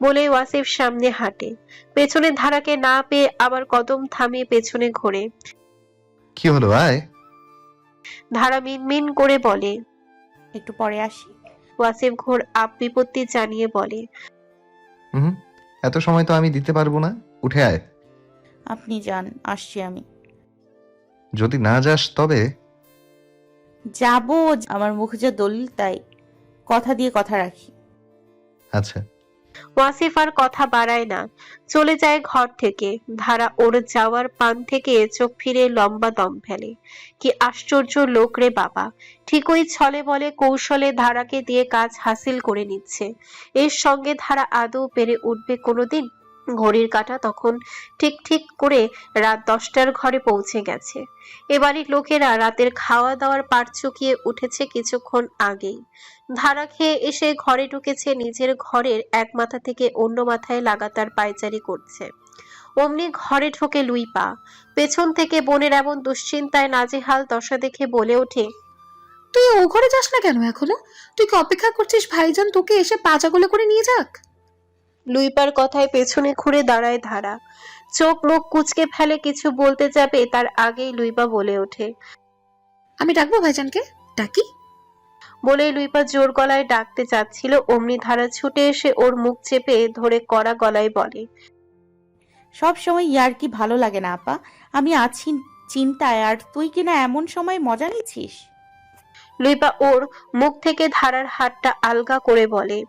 S1: বলে ওয়াসিফ সামনে হাঁটে। পেছনে ধারাকে না পেয়ে আবার কদম থামিয়ে পেছনে ঘোরে।
S4: কি হলো, আয়।
S1: ধারা মিনমিন করে বলে।
S7: একটু পরে আসি।
S1: ওয়াসিফ ঘোর আপ বিপত্তি জানিয়ে বলে,
S4: হুম, এত সময় তো আমি দিতে পারবো না, উঠে আয়।
S7: আপনি যান, আসছি আমি।
S4: যদি না যাস তবে?
S7: যাবো, আমার মুখে যে দলিল তাই। কথা দিয়ে কথা রাখি।
S4: আচ্ছা।
S1: ওয়াসিফ আর কথা বাড়ায় না, চলে যায় ঘর থেকে। ধারা ওর যাওয়ার পান থেকে চোখ ফিরে লম্বা দম ফেলে। কি আশ্চর্য লোক রে বাবা! ঠিক ওই ছলে বলে কৌশলে ধারাকে দিয়ে কাজ হাসিল করে নিচ্ছে। এর সঙ্গে ধারা আদৌ পেরে উঠবে কোনোদিন? ঘড়ির কাঁটা তখন ঠিক ঠিক করে রাত 10টার ঘরে পৌঁছে গেছে। এবাড়ির লোকেরা রাতের খাওয়া দাওয়ার পাট চুকিয়ে উঠেছে কিছুক্ষণ আগেই। ধারা খেয়ে এসে ঘরে ঢুকেছে, নিজের ঘরের এক মাথা থেকে অন্য মাথায় লাগাতার পায়চারি করছে। অমনি ঘরে ঢোকে লুইপা। পেছন থেকে বোনের এমন দুশ্চিন্তায় নাজেহাল দশা দেখে বলে ওঠে,
S9: তুই ও ঘরে যাস না কেন এখনো? তুই কি অপেক্ষা করছিস ভাইজান তোকে এসে পাজাগুলো করে নিয়ে যাক?
S1: লুইপার কথায় পেছনে ঘুরে দাঁড়ায় ধারা। চোখ মুখ কুঁচকে ফেলে, কিছু বলতে যাবে তার আগেই লুইপা বলে ওঠে,
S9: আমি ডাকবো ভাইজানকে? ডাকি?
S1: বলে লুইপা জোর গলায় ডাকতে চাচ্ছিল, অমনি ধারা ছুটে এসে ওর মুখ চেপে ধরে কড়া গলায় বলে,
S7: সব সময় ইয়ার কি ভালো লাগে না আপা? আমি আছি চিন্তায়, আর তুই কিনা এমন সময় মজা নিচ্ছিস।
S1: লুইপা ওর মুখ থেকে ধারার হাতটা আলগা করে বলে,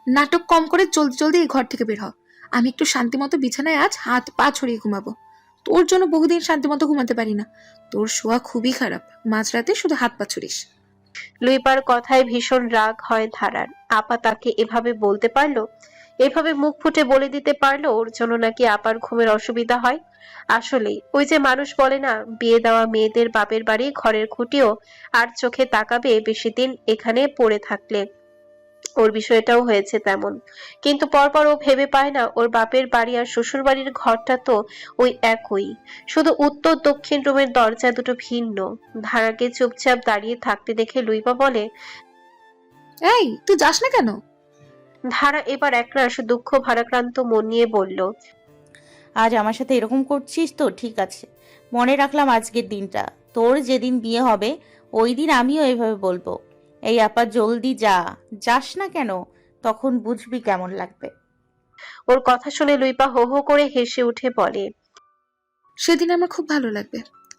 S9: নাটক কম করে জলদি জলদি এই ঘর থেকে বের হ। আমি একটু শান্তি মতো বিছানায় আজ হাত পা ছড়িয়ে ঘুমাবো। তোর জন্য বহুদিন শান্তি মতো ঘুমাতে পারি না। তোর শোয়া খুবই খারাপ, মাঝরাতে শুধু হাত পা ছুড়িস।
S1: লুইপার কথায় ভীষণ রাগ হয় ধারার। আপা তাকে এভাবে বলতে পারলো, এভাবে মুখ ফুটে বলে দিতে পারলো ওর জন্য নাকি আপার ঘুমের অসুবিধা হয়। আসলে ওই যে মানুষ বলে না, বিয়ে দেওয়া মেয়েদের বাপের বাড়ি ঘরের খুঁটিও আর চোখে তাকাবে বেশি দিন এখানে পড়ে থাকলে। ওর বিষয়টাও হয়েছে তেমন। কিন্তু পরপর ও ভেবে পায় না ওর বাপের বাড়ি আর শ্বশুর বাড়ির ঘরটা তো ওই একই, শুধু উত্তর দক্ষিণ রুমের দরজা দুটো ভিন্ন। ধারাকে চুপচাপ দাঁড়িয়ে থাকতে দেখে লুইপা বলে,
S9: এই তুই যাস না কেন?
S1: ধারা এবার একরাশ দুঃখ ভারাক্রান্ত মন নিয়ে বলল,
S7: আজ আমার সাথে এরকম করছিস তো ঠিক আছে, মনে রাখলাম আজকের দিনটা। তোর যেদিন বিয়ে হবে ওই দিন আমিও এইভাবে বলবো, এই আপা জলদি যা, যাস না কেন, তখন বুঝবি কেমন লাগবে।
S1: ওর কথা শুনে লুইপা হো হো করে হেসে উঠে বলে,
S9: সেদিন আমার খুব ভালো লাগবে।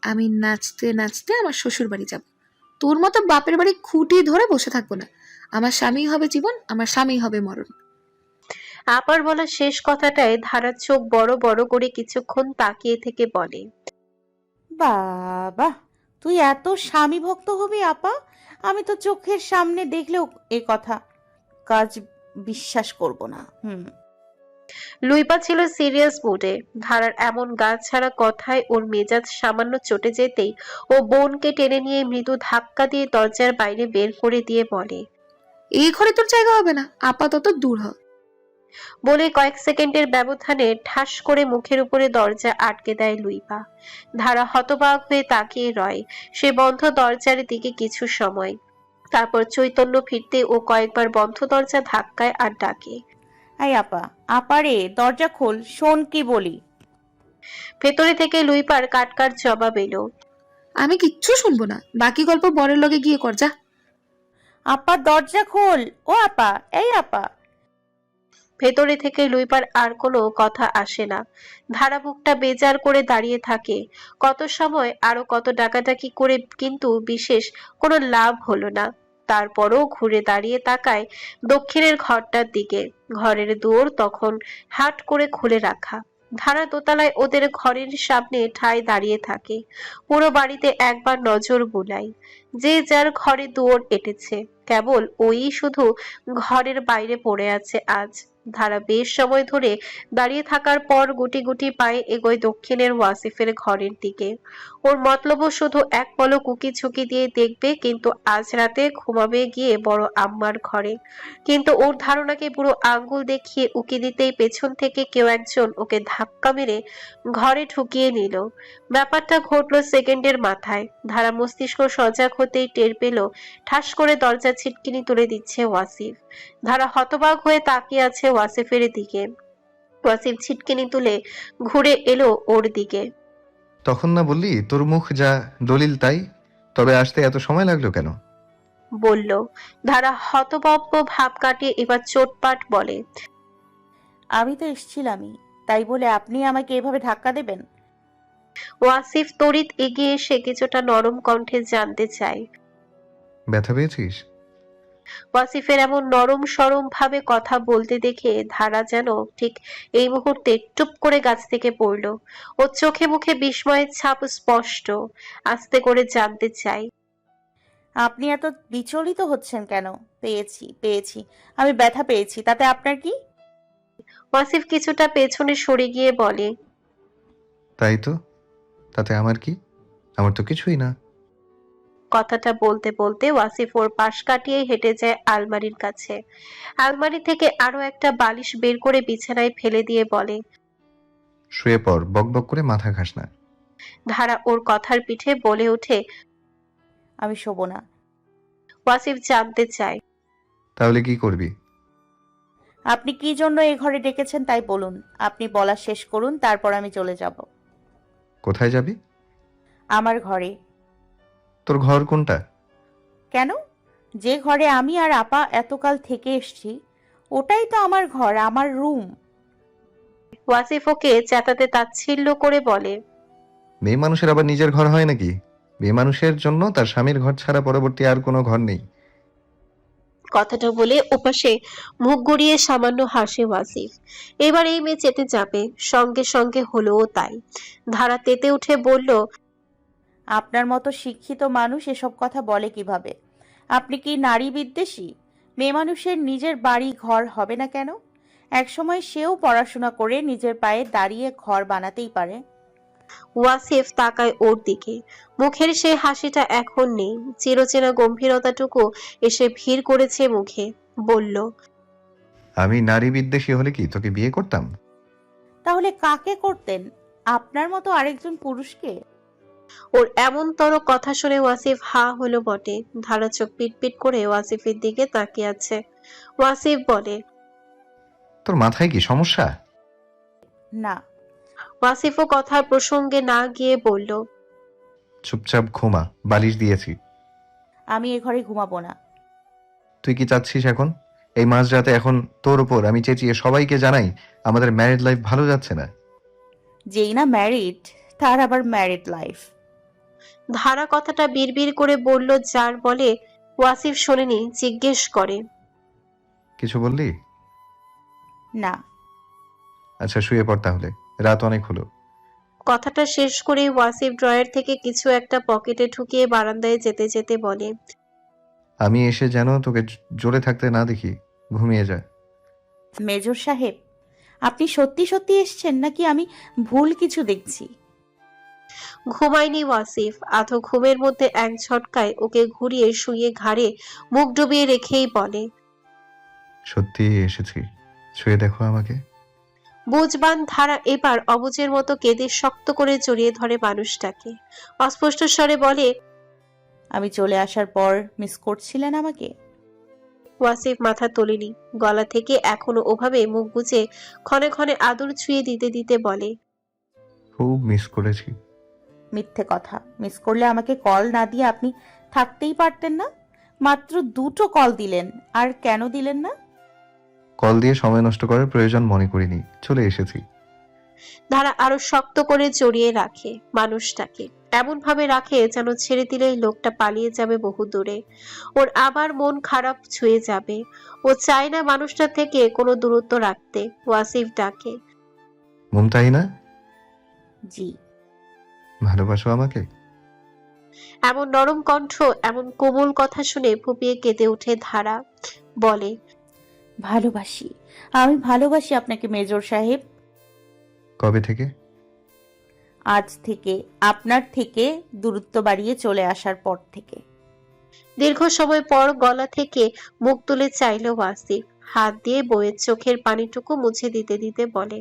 S9: আমি নাচতে নাচতে আমার শ্বশুর বাড়ি যাব। তোর মতো বাপের বাড়ি খুঁটি ধরে বসে থাকবো না। আমার স্বামী হবে জীবন, আমার স্বামী হবে মরণ।
S1: আপার বলা শেষ কথাটায় ধারার চোখ বড় বড় করে কিছুক্ষণ তাকিয়ে থেকে বলে,
S7: বাবা, তুই এত স্বামী ভক্ত হবি আপা? আমি তো চোখের সামনে দেখলেও এ কথা কাজ বিশ্বাস করব না।
S1: লুইপা ছিল সিরিয়াস মুডে। ধারার এমন গা ছাড়া কথায় ওর মেজাজ সামান্য চটে যেতেই ও বোনকে টেনে নিয়ে মৃদু ধাক্কা দিয়ে দরজার বাইরে বের করে দিয়ে বলে,
S9: এই ঘরে তোর জায়গা হবে না, আপাতত দূর হ।
S1: বলে কয়েক সেকেন্ডের ব্যবধানে ঠাস করে মুখের উপরে দরজা আটকে দেয় লুইপা। ধারা হতবাক হয়ে তাকিয়ে রয় সে বন্ধ দরজার দিকে কিছু সময়। তারপর চৈতন্য ফিরতে ও কয়েকবার বন্ধ দরজা ধাক্কায় আর ডাকে,
S7: এই আপা, আপারে দরজা খোল, শোন কি বলি।
S1: ভেতরে থেকে লুইপার কাটকাট জবাব এলো,
S9: আমি কিচ্ছু শুনবো না, বাকি গল্প বরের লগে গিয়ে কর যা।
S7: আপা দরজা খোল, ও আপা, এই আপা।
S1: ভেতরে থেকে লুইপার আর কোনো কথা আসে না। ধারা বুকটা বেজার করে দাঁড়িয়ে থাকে। কত সময় আরো কত ডাকাডাকি করে, কিন্তু বিশেষ কোনো লাভ হলো না। তারপরও ঘুরে দাঁড়িয়ে তাকায় দক্ষিণের ঘরটার দিকে। ঘরের দুয়ার তখন হাট করে খুলে রাখা। ধারা দোতলায় ওদের ঘরের সামনে ঠায় দাঁড়িয়ে থাকে। পুরো বাড়িতে একবার নজর বুলায়। যে যার ঘরে দুয়ার এঁটেছে, কেবল ওই শুধু ঘরের বাইরে পড়ে আছে আজ। ধারা বেশ সময় ধরে দাঁড়িয়ে থাকার পর গুটি গুটি পায়ে এগোয় দক্ষিণের ওয়াসিফের ঘরের দিকে। ওর মতলব শুধু এক পলক উকি ঝুঁকি দিয়ে দেখবে, কিন্তু আজ রাতে ঘুমাবে গিয়ে বড় আম্মার ঘরে। কিন্তু ওর ধারণাকে পুরো আঙ্গুল দেখিয়ে উকি দিতেই পেছন থেকে কেউ একজন ওকে ধাক্কা মেরে ঘরে ঢুকিয়ে নিল। ব্যাপারটা ঘটলো সেকেন্ডের মাথায়। ধারা মস্তিষ্ক সজাগ হতেই টের পেল ঠাস করে দরজা ছিটকিনি তুলে দিচ্ছে ওয়াসিফ। ধারা হতবাক হয়ে তাকিয়ে আছে ওয়াসিফের দিকে। ওয়াসিফ ছিটকিনি তুলে ঘুরে এলো ওর দিকে।
S4: তখন না বললি তোর মুখ যা দলিল তাই? তবে আসতে এত সময় লাগলো কেন?
S1: বলল। ধারা হতবম্ব ভাব কাটিয়ে এবার চোটপাট বলে,
S7: আমি তো এসছিলামই, তাই বলে আপনি আমাকে এভাবে ধাক্কা দেবেন?
S1: ওয়াসিফ তড়িৎ এগিয়ে এসে কিছুটা নরম কণ্ঠে জানতে চায়।
S4: ব্যথা পেয়েছিস?
S1: ওয়াসিফের এমন নরম সরম ভাবে কথা বলতে দেখে ধারা যেন ঠিক এই মুহূর্তে টুপ করে গাছ থেকে পড়লো। ওর চোখে মুখে বিস্ময়ের ছাপ স্পষ্ট। আস্তে করে জানতে চাই,
S7: আপনি এত বিচলিত হচ্ছেন কেন? পেয়েছি পেয়েছি, আমি ব্যথা পেয়েছি, তাতে আপনার কি?
S1: ওয়াসিফ কিছুটা পেছনে সরে গিয়ে বলে,
S4: তাই তো, তাতে আমার কি? আমার তো কিছুই না।
S1: কথাটা বলতে বলতে ওয়াসিফ ওর পাশ কাটিয়ে হেঁটে যায় আলমারির কাছে। আলমারি থেকে আরো একটা বালিশ বের করে বিছানায় ফেলে দিয়ে বলে,
S4: শুয়ে পড়, বকবক করে মাথা খাস না।
S1: ধারা ওর কথার পিঠে বলে ওঠে,
S7: আমি শোবো না।
S1: ওয়াসিফ জানতে চায়,
S4: তাহলে কি করবি?
S7: আপনি কি জন্য এই ঘরে ডেকেছেন তাই বলুন। আপনি বলা শেষ করুন, তারপর আমি চলে যাব।
S4: কোথায় যাবি?
S7: আমার ঘরে।
S4: তোর ঘর কোনটা?
S7: কেন? যে ঘরে আমি আর আপা এতকাল থেকে এসছি, ওটাই তো আমার ঘর, আমার রুম।
S1: ওয়াসিফ ওকে চেতাতে তাচ্ছিল্য করে বলে,
S4: মেয়ে মানুষের আবার নিজের ঘর হয় নাকি? মেয়ে মানুষের জন্য তার স্বামীর ঘর ছাড়া পরবর্তী আর কোনো ঘর নেই।
S1: কথাটা বলে ওপাশে মুখ গড়িয়ে সামান্য হাসে ওয়াসিফ। এবার এই মেয়ে চেতে যাবে, সঙ্গে সঙ্গে হলোও তাই। ধারা তেতে উঠে বলল,
S7: আপনার মতো শিক্ষিত মানুষ এসব কথা বলে কিভাবে? আপনি কি নারী বিদ্বেষী? মেয়ে মানুষের নিজের বাড়ি ঘর হবে না কেন? একসময় সেও পড়াশোনা করে নিজের পায়ে দাঁড়িয়ে ঘর বানাতেই পারে।
S1: ওয়াসিফ তাকায় ওর দিকে। মুখের সেই হাসিটা এখন নেই, চিরচেনা গম্ভীরতাটুকু এসে ভিড় করেছে মুখে। বলল,
S4: আমি নারী বিদ্বেষী হলে কি তোকে বিয়ে করতাম?
S7: তাহলে কাকে করতেন? আপনার মতো আরেকজন পুরুষকে?
S1: ওর এমনতর কথা শুনে ওয়াসিফ হা হলো বটে। ধারা চোখ পিটপিট করে ওয়াসিফের দিকে তাকিয়ে আছে। ওয়াসিফ বলে,
S4: তোর মাথায় কি সমস্যা?
S7: না।
S1: ওয়াসিফও কথার প্রসঙ্গে না গিয়ে বলল,
S4: চুপচাপ ঘুমা, বালিশ দিয়েছি।
S7: আমি এ ঘরে ঘুমাবো না।
S4: তুই কি চাচ্ছিস এখন? এই মাঝরাতে এখন তোর উপর আমি চেঁচিয়ে সবাইকে জানাই আমাদের ম্যারিড লাইফ ভালো যাচ্ছে না?
S7: যেই না ম্যারিড, তার আবার ম্যারিড লাইফ।
S1: ধারা কথাটা বিড়বিড় করে বলল, যার বলে ওয়াসিফ শোনেনি, জিজ্ঞেস করে,
S4: কিছু বললি?
S7: না।
S4: আচ্ছা শুয়ে পড় তাহলে, রাত অনেক হলো।
S1: কথাটা শেষ করে ওয়াসিফ ড্রয়ার থেকে কিছু একটা পকেটে ঢুকিয়ে বারান্দায় যেতে যেতে বলে,
S4: আমি এসে যেন তোকে জোরে থাকতে না দেখি, ঘুমিয়ে যা।
S7: মেজর সাহেব, আপনি সত্যি সত্যি এসছেন নাকি আমি ভুল কিছু দেখছি?
S1: ঘুমায়নি ওয়াসিফ। আধো ঘুমের মধ্যে এক ঝটকায় ওকে ঘুরিয়ে শুয়ে ঘাড়ে মুখ ডুবিয়ে রেখেই বলে,
S4: সত্যি এসেছি, শুয়ে দেখো আমাকে।
S1: বুঝবান ধারা এবার অবুজের মতো কেঁদে শক্ত করে জড়িয়ে ধরে মানুষটাকে। অস্পষ্ট স্বরে বলে,
S7: আমি চলে আসার পর মিস করছিলেন আমাকে?
S1: ওয়াসিফ মাথা তোলেনি। গলা থেকে এখনো ওভাবে মুখ গুজে ক্ষণে ক্ষণে আদর ছুঁয়ে দিতে দিতে বলে,
S4: খুব মিস করেছি।
S7: মিথ্যে কথা। মিস করলে আমাকে কল না দিয়ে আপনি থাকতেই পারতেন না? মাত্র 2টো কল দিলেন, আর কেন দিলেন না?
S4: কল দিয়ে সময় নষ্ট করার প্রয়োজন মনে করিনি, চলে এসেছি।
S1: ধারা আরো শক্ত করে জড়িয়ে রাখে মানুষটাকে, এমন ভাবে রাখে যেন ছেড়ে দিলেই লোকটা পালিয়ে যাবে বহু দূরে। ওর আবার মন খারাপ ছুঁয়ে যাবে। ও চায় না মানুষটা থেকে কোনো দূরত্ব রাখতে। ওয়াসিফ ডাকে,
S4: মুমতাহিনা,
S7: জি।
S4: ভালোবাসো আমাকে?
S1: এমন নরম কণ্ঠ, এমন কোমল কথা শুনে ফুপিয়ে কেঁদে উঠে ধারা। বলে,
S7: ভালোবাসি, আমি ভালোবাসি আপনাকে মেজর সাহেব।
S4: কবে থেকে?
S7: আজ থেকে, আপনার থেকে দূরত্ব বাড়িয়ে চলে আসার পর থেকে।
S1: দীর্ঘ সময় পর গলা থেকে মুখ তুলে চাইল ওয়াসিফ। হাত দিয়ে বউয়ের চোখের পানিটুকু মুছে দিতে দিতে বলে,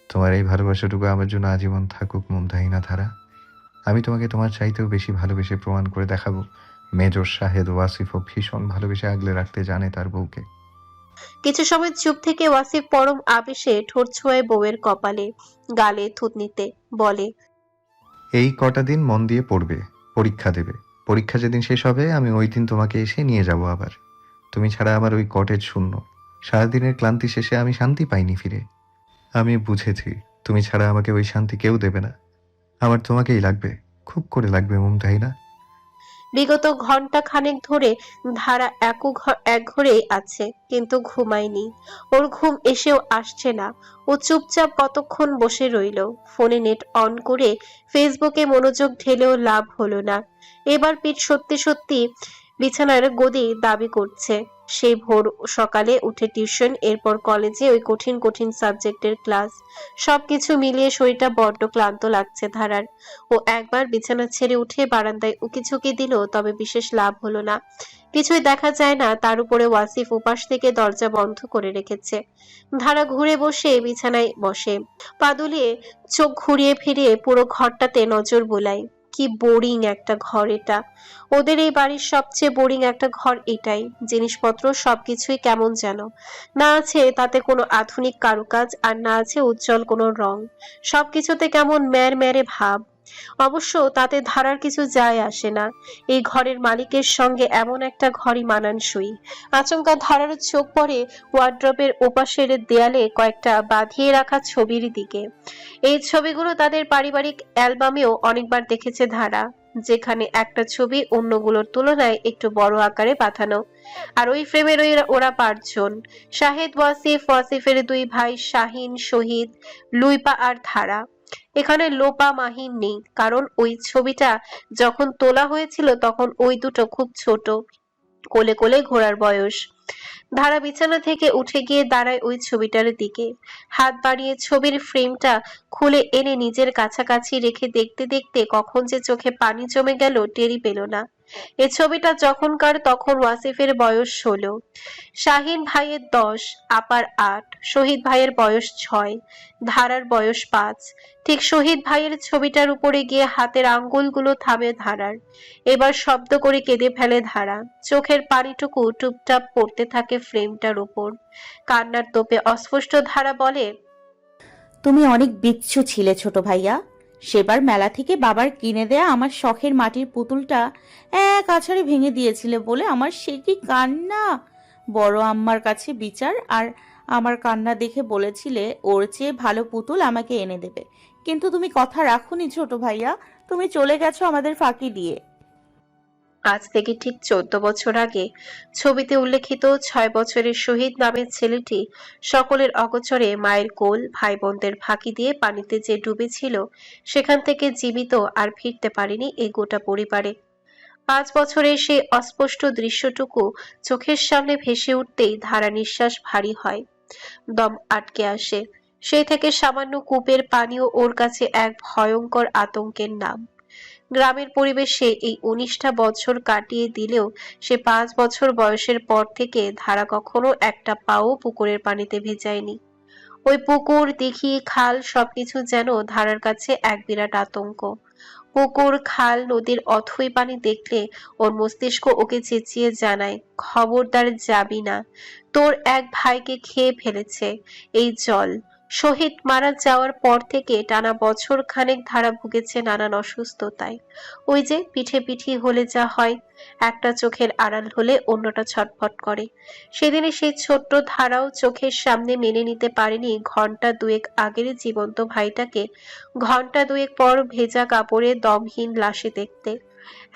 S4: তোমার এই ভালোবাসাটুকু আমার জন্য আজীবন থাকুক মুমতাহিনা ধারা। আমি তোমাকে তোমার চাইতেও বেশি ভালোবেসে প্রমাণ করে দেখাবো মেজর শাহেদ ওয়াসিফও ভীষণ ভালোবেসে আগলে রাখতে জানে তার বউকে।
S1: কিছু সময় চুপ থেকে ওয়াসিফ পরম আবেশে ঠোঁট ছোঁয়ায় বউয়ের কপালে, গালে, থুতনিতে। বলে,
S4: এই কটা দিন মন দিয়ে পড়বে, পরীক্ষা দেবে। পরীক্ষা যেদিন শেষ হবে আমি ওই দিন তোমাকে এসে নিয়ে যাব আবার। তুমি ছাড়া আমার ওই কটেজ শূন্য। সারাদিনের ক্লান্তি শেষে আমি শান্তি পাইনি ফিরে। আমি বুঝেছি তুমি ছাড়া আমাকে ওই শান্তি কেউ দেবে না। আমার তোমাকেই লাগবে, খুব করে লাগবে মুমতাহিনা।
S1: বিগত ঘন্টা খানেক ধরে ধারা এক ঘরেই আছে, কিন্তু ঘুমায়নি। ওর ঘুম এসেও আসছে না। ও চুপচাপ কতক্ষণ বসে রইল। ফোনে নেট অন করে ফেসবুকে মনোযোগ ঢেলেও লাভ হলো না। এবার পিঠ সত্যি সত্যি বিছানার গদি দাবি করছে। সেই ভোর সকালে উঠে টিউশন, এরপর কলেজে ওই কঠিন কঠিন সাবজেক্টের ক্লাস। সবকিছু মিলিয়ে শরীরটা বড্ড ক্লান্ত লাগছে ধারার। ও একবার বিছানা ছেড়ে উঠে বারান্দায় উকিঝুঁকি দিল, তবে বিশেষ লাভ হলো না। কিছুই দেখা যায় না। তার উপরে ওয়াসিফ উপাস থেকে দরজা বন্ধ করে রেখেছে। ধারা ঘুরে বসে বিছানায় বসে, পা দুলিয়ে চোখ ঘুরিয়ে ফিরিয়ে পুরো ঘরটাতে নজর বোলায়। কি বোরিং একটা ঘর এটা। ওদের এই বাড়ির সবচেয়ে বোরিং একটা ঘর এটাই। জিনিসপত্র সবকিছুই কেমন যেন। না আছে তাতে কোনো আধুনিক কারুকাজ, আর না আছে উজ্জ্বল কোনো রং। সবকিছুতে কেমন ম্যারে ভাব। অবশ্য তাতে ধারার কিছু যায় আসে না। এই ঘরের মালিকের সঙ্গে এমন একটা ঘরই মানানসই। আচমকা ধারার চোখ পড়ে ওয়ার্ড্রপের ওপাশের দেয়ালে কয়েকটা বাঁধিয়ে রাখা ছবির দিকে। এই ছবিগুলো তাদের পারিবারিক অ্যালবামেও অনেকবার দেখেছে ধারা। যেখানে একটা ছবি অন্যগুলোর তুলনায় একটু বড় আকারে পাঠানো। আর ওই ফ্রেমের ওরা 5 জন, শাহেদ, ওয়াসিফ, ওয়াসিফের 2 ভাই শাহিন, শহীদ, লুইপা আর ধারা। এখানে লোপা মাহিন নেই, কারণ ওই ছবিটা যখন তোলা হয়েছিল তখন ওই দুটো খুব ছোট, কোলে কোলে ঘোরার বয়স। ধারা বিছানা থেকে উঠে গিয়ে দাঁড়ায় ওই ছবিটার দিকে, হাত বাড়িয়ে ছবির ফ্রেমটা খুলে এনে নিজের কাছাকাছি রেখে দেখতে দেখতে কখন যে চোখে পানি জমে গেল টেরই পেল না। এ ছবিটা যখনকার তখন ওয়াসিফের বয়স 16, শাহিন ভাইয়ের 10, আপার 8, শহীদ ভাইয়ের বয়স 6, ধারার বয়স 5। ঠিক শহীদ ভাইয়ের ছবিটার উপরে গিয়ে হাতের আঙ্গুলগুলো থামে ধারার। এবার শব্দ করে কেঁদে ফেলে ধারা, চোখের পানিটুকু টুপটাপ পড়তে থাকে ফ্রেমটার উপর। কান্নার তোপে অস্পষ্ট ধারা বলে,
S7: তুমি অনেক বিচ্ছু ছিলে ছোট ভাইয়া। সেবার মেলা থেকে বাবার কিনে দেয়া আমার শখের মাটির পুতুলটা এক আছাড়ে ভেঙে দিয়েছিলে বলে আমার সে কি কান্না! বড় আম্মার কাছে বিচার, আর আমার কান্না দেখে বলেছিলে ওর চেয়ে ভালো পুতুল আমাকে এনে দেবে। কিন্তু তুমি কথা রাখোনি ছোট ভাইয়া, তুমি চলে গেছো আমাদের ফাঁকি দিয়ে।
S1: আজ থেকে ঠিক 14 বছর আগে ছবিতে উল্লেখিত 6 বছরের শহীদ নামের ছেলেটি সকলের অগোচরে মায়ের কোল, ভাই বোনদের ফাঁকি দিয়ে পানিতে যে ডুবেছিল, সেখান থেকে জীবিত আর ফিরতে পারেনি এই গোটা পরিবারে। 5 বছরের সেই অস্পষ্ট দৃশ্যটুকু চোখের সামনে ভেসে উঠতেই ধারা নিঃশ্বাস ভারী হয়, দম আটকে আসে। সেই থেকে সামান্য কূপের পানিও ওর কাছে এক ভয়ঙ্কর আতঙ্কের নাম। গ্রামের পরিবেশে এই 19টা বছর কাটিয়ে দিলেও সে 5 বছর বয়সের পর থেকে ধারা কখনো একটা পাও পুকুরের পানিতে ভেজায়নি। ওই পুকুর, দিঘি, খাল সবকিছু যেন ধারার কাছে এক বিরাট আতঙ্ক। পুকুর, খাল, নদীর অথই পানি দেখলে ওর মস্তিষ্ক ওকে চেঁচিয়ে জানায়, খবরদার যাবি না, তোর এক ভাইকে খেয়ে ফেলেছে এই জল। শহীদ মারা যাওয়ার পর থেকে টানা বছর খানেক ধারা ভুগেছে নানান অসুস্থতায়। ওই যে পিঠে পিঠি হলে যা হয়, একটা চোখের আড়াল হলে অন্যটা ছটফট করে। সেদিনে সেই ছোট্ট ধারাও চোখের সামনে মেনে নিতে পারেনি ঘন্টা 2 আগের জীবন্ত ভাইটাকে ঘন্টা 2 পর ভেজা কাপড়ে দমহীন লাশে দেখতে।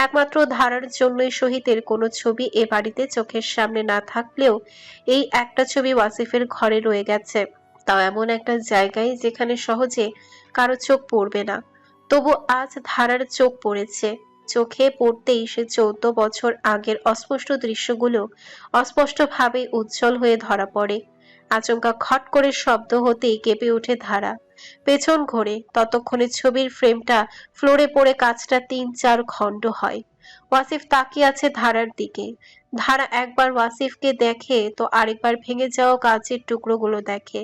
S1: একমাত্র ধারার জন্যই শহীদের কোনো ছবি এ বাড়িতে চোখের সামনে না থাকলেও এই একটা ছবি ওয়াসিফের ঘরে রয়ে গেছে, তাও এমন একটা জায়গায় যেখানে সহজে কারো চোখ পড়বে না। তবু আজ ধারার চোখ পড়েছে। চোখে পড়তেই সে 14 বছর আগের অস্পষ্ট দৃশ্যগুলো অস্পষ্টভাবে উজ্জ্বল হয়ে ধরা পড়ে। আচমকা খট করে শব্দ হতেই কেঁপে ওঠে ধারা, পেছন ঘোরে। ততক্ষণে ছবির ফ্রেমটা ফ্লোরে পড়ে কাঁচটা 3-4 খণ্ড হয়। ওয়াসিফ তাকিয়ে আছে ধারার দিকে। ধারা একবার ওয়াসিফকে দেখে তো আরেকবার ভেঙে যাওয়া কাঁচের টুকরোগুলো দেখে।